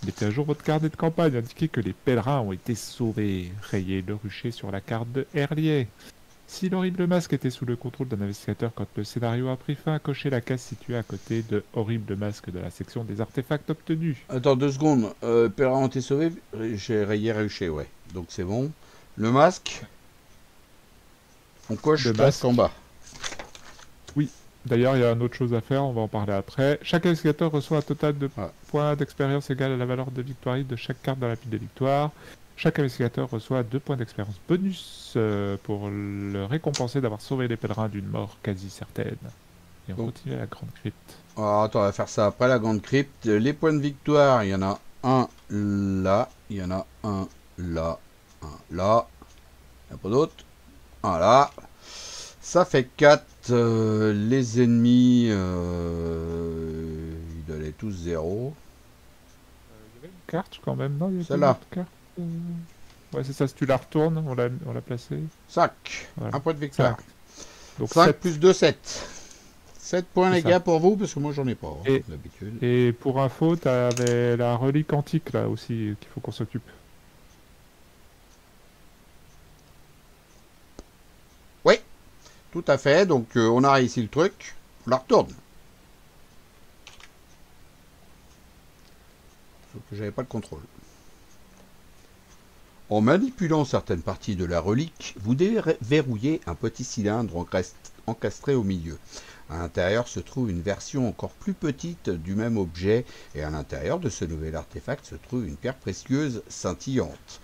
Mettez à jour votre carnet de campagne, indiquez que les pèlerins ont été sauvés. Rayez le rucher sur la carte de Herlier. Si l'horrible masque était sous le contrôle d'un investigateur quand le scénario a pris fin, cochez la case située à côté de horrible masque de la section des artefacts obtenus. Attends 2 secondes. Pèlerin ont été sauvés. J'ai rayé ruché, ouais. Donc c'est bon. Le masque. On coche Le masque en bas. D'ailleurs, il y a une autre chose à faire, on va en parler après. Chaque investigateur reçoit un total de Ouais. points d'expérience égal à la valeur de victoire de chaque carte dans la pile de victoire. Chaque investigateur reçoit 2 points d'expérience bonus pour le récompenser d'avoir sauvé les pèlerins d'une mort quasi certaine. Et on Donc. continue à la grande crypte. Alors attends, on va faire ça après la grande crypte. Les points de victoire, il y en a 1, là. Il y en a un là. Un là. Il n'y a pas d'autre. Un là. Ça fait 4. Les ennemis, ils donnaient tous 0. Il y avait une carte quand même, non? Il y avait Celle-là. une autre carte. Ouais, c'est ça, si tu la retournes, on l'a placée. 5. Voilà. Un point de victoire. Donc 5 7. plus 2, 7. 7 points C'est les ça. gars pour vous, parce que moi j'en ai pas, hein, Et- d'habitude. Et pour info, t'avais la relique antique là aussi qu'il faut qu'on s'occupe. Tout à fait, donc on a réussi le truc. On la retourne. Sauf que j'avais pas le contrôle. En manipulant certaines parties de la relique, vous déverrouillez un petit cylindre encastré au milieu. À l'intérieur se trouve une version encore plus petite du même objet, et à l'intérieur de ce nouvel artefact se trouve une pierre précieuse scintillante.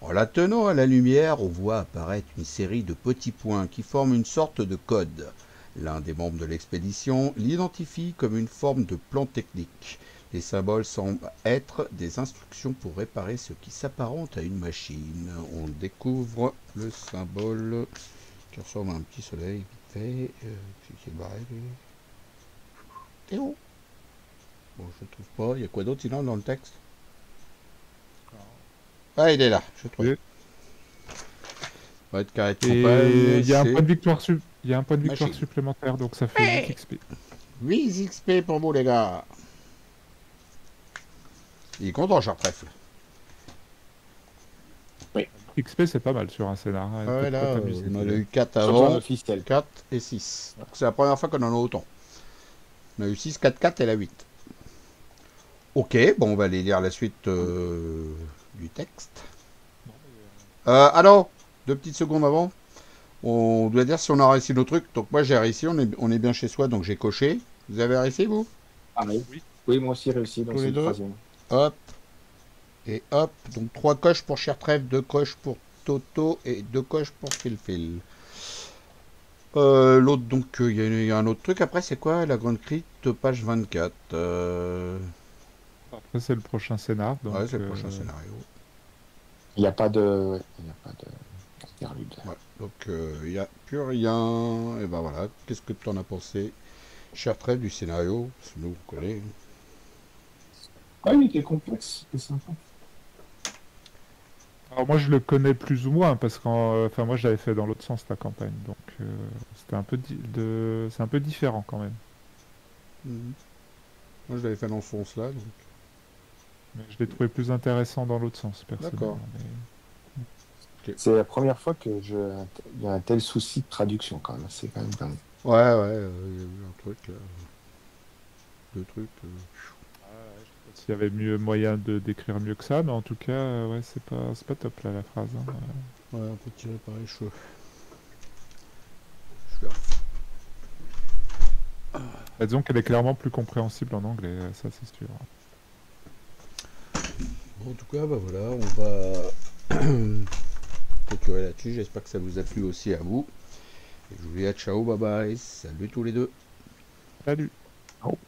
En la tenant à la lumière, on voit apparaître une série de petits points qui forment une sorte de code. L'un des membres de l'expédition l'identifie comme une forme de plan technique. Les symboles semblent être des instructions pour réparer ce qui s'apparente à une machine. On découvre le symbole qui ressemble à un petit soleil vite fait. Qui est barré, lui. T'es où? Bon, je ne trouve pas. Il y a quoi d'autre sinon dans le texte? Ah, il est là, je trouve. Oui. Va être carré de Et campagne, il y a un c'est point de victoire, il y a un point de victoire Machine. supplémentaire, donc ça fait 8 XP. 8 XP pour vous, les gars. Il est content, Chartrefle. XP c'est pas mal sur un scénar. Hein, Ah ouais, peut-être là, pas t'amuser. on en a eu 4 Sur un avant, officiel. 4 et 6. C'est la première fois qu'on en a autant. On a eu 6, 4, 4 et la 8. Ok, bon, on va aller lire la suite du texte. Alors, 2 petites secondes avant. On doit dire si on a réussi nos trucs. Donc moi j'ai réussi, on est bien chez soi, donc j'ai coché. Vous avez réussi, vous? Ah oui. Oui, moi aussi réussi, donc Tous c'est les le deux. troisième. Hop. Et hop. Donc 3 coches pour Chertref, 2 coches pour Toto et 2 coches pour Phil. L'autre, donc, il y a un autre truc. Après, c'est quoi? La grande crypte, page 24. Après c'est le prochain scénar. Donc, Ouais, c'est le prochain scénario. Il n'y a pas de. Il n'y a pas de. Interlude. Ouais. Donc, il n'y a plus rien. Et ben voilà. Qu'est-ce que tu en as pensé, Chertref, du scénario? Parce que nous, on connaît. Ouais, il était complexe, c'était sympa. Alors moi je le connais plus ou moins parce enfin moi je l'avais fait dans l'autre sens la campagne, donc c'était un peu c'est un peu différent quand même. Mhm. Moi, je l'avais fait dans ce sens-là. Donc... Mais je l'ai trouvé plus intéressant dans l'autre sens personnellement. D'accord. Mais- C'est la première fois que il y a un tel souci de traduction quand même. C'est quand même dingue. Ouais, il y a eu un truc là. Deux trucs. S'il y avait mieux moyen de décrire mieux que ça, mais en tout cas ouais c'est pas top là la phrase. Hein. Ouais, on peut tirer par les cheveux. Bah, disons qu'elle est clairement plus compréhensible en anglais, ça c'est sûr. Bon, en tout cas, bah voilà, on va clôturer là-dessus. J'espère que ça vous a plu aussi à vous. Et je vous dis à ciao, bye bye. Salut tous les deux. Salut. Oh.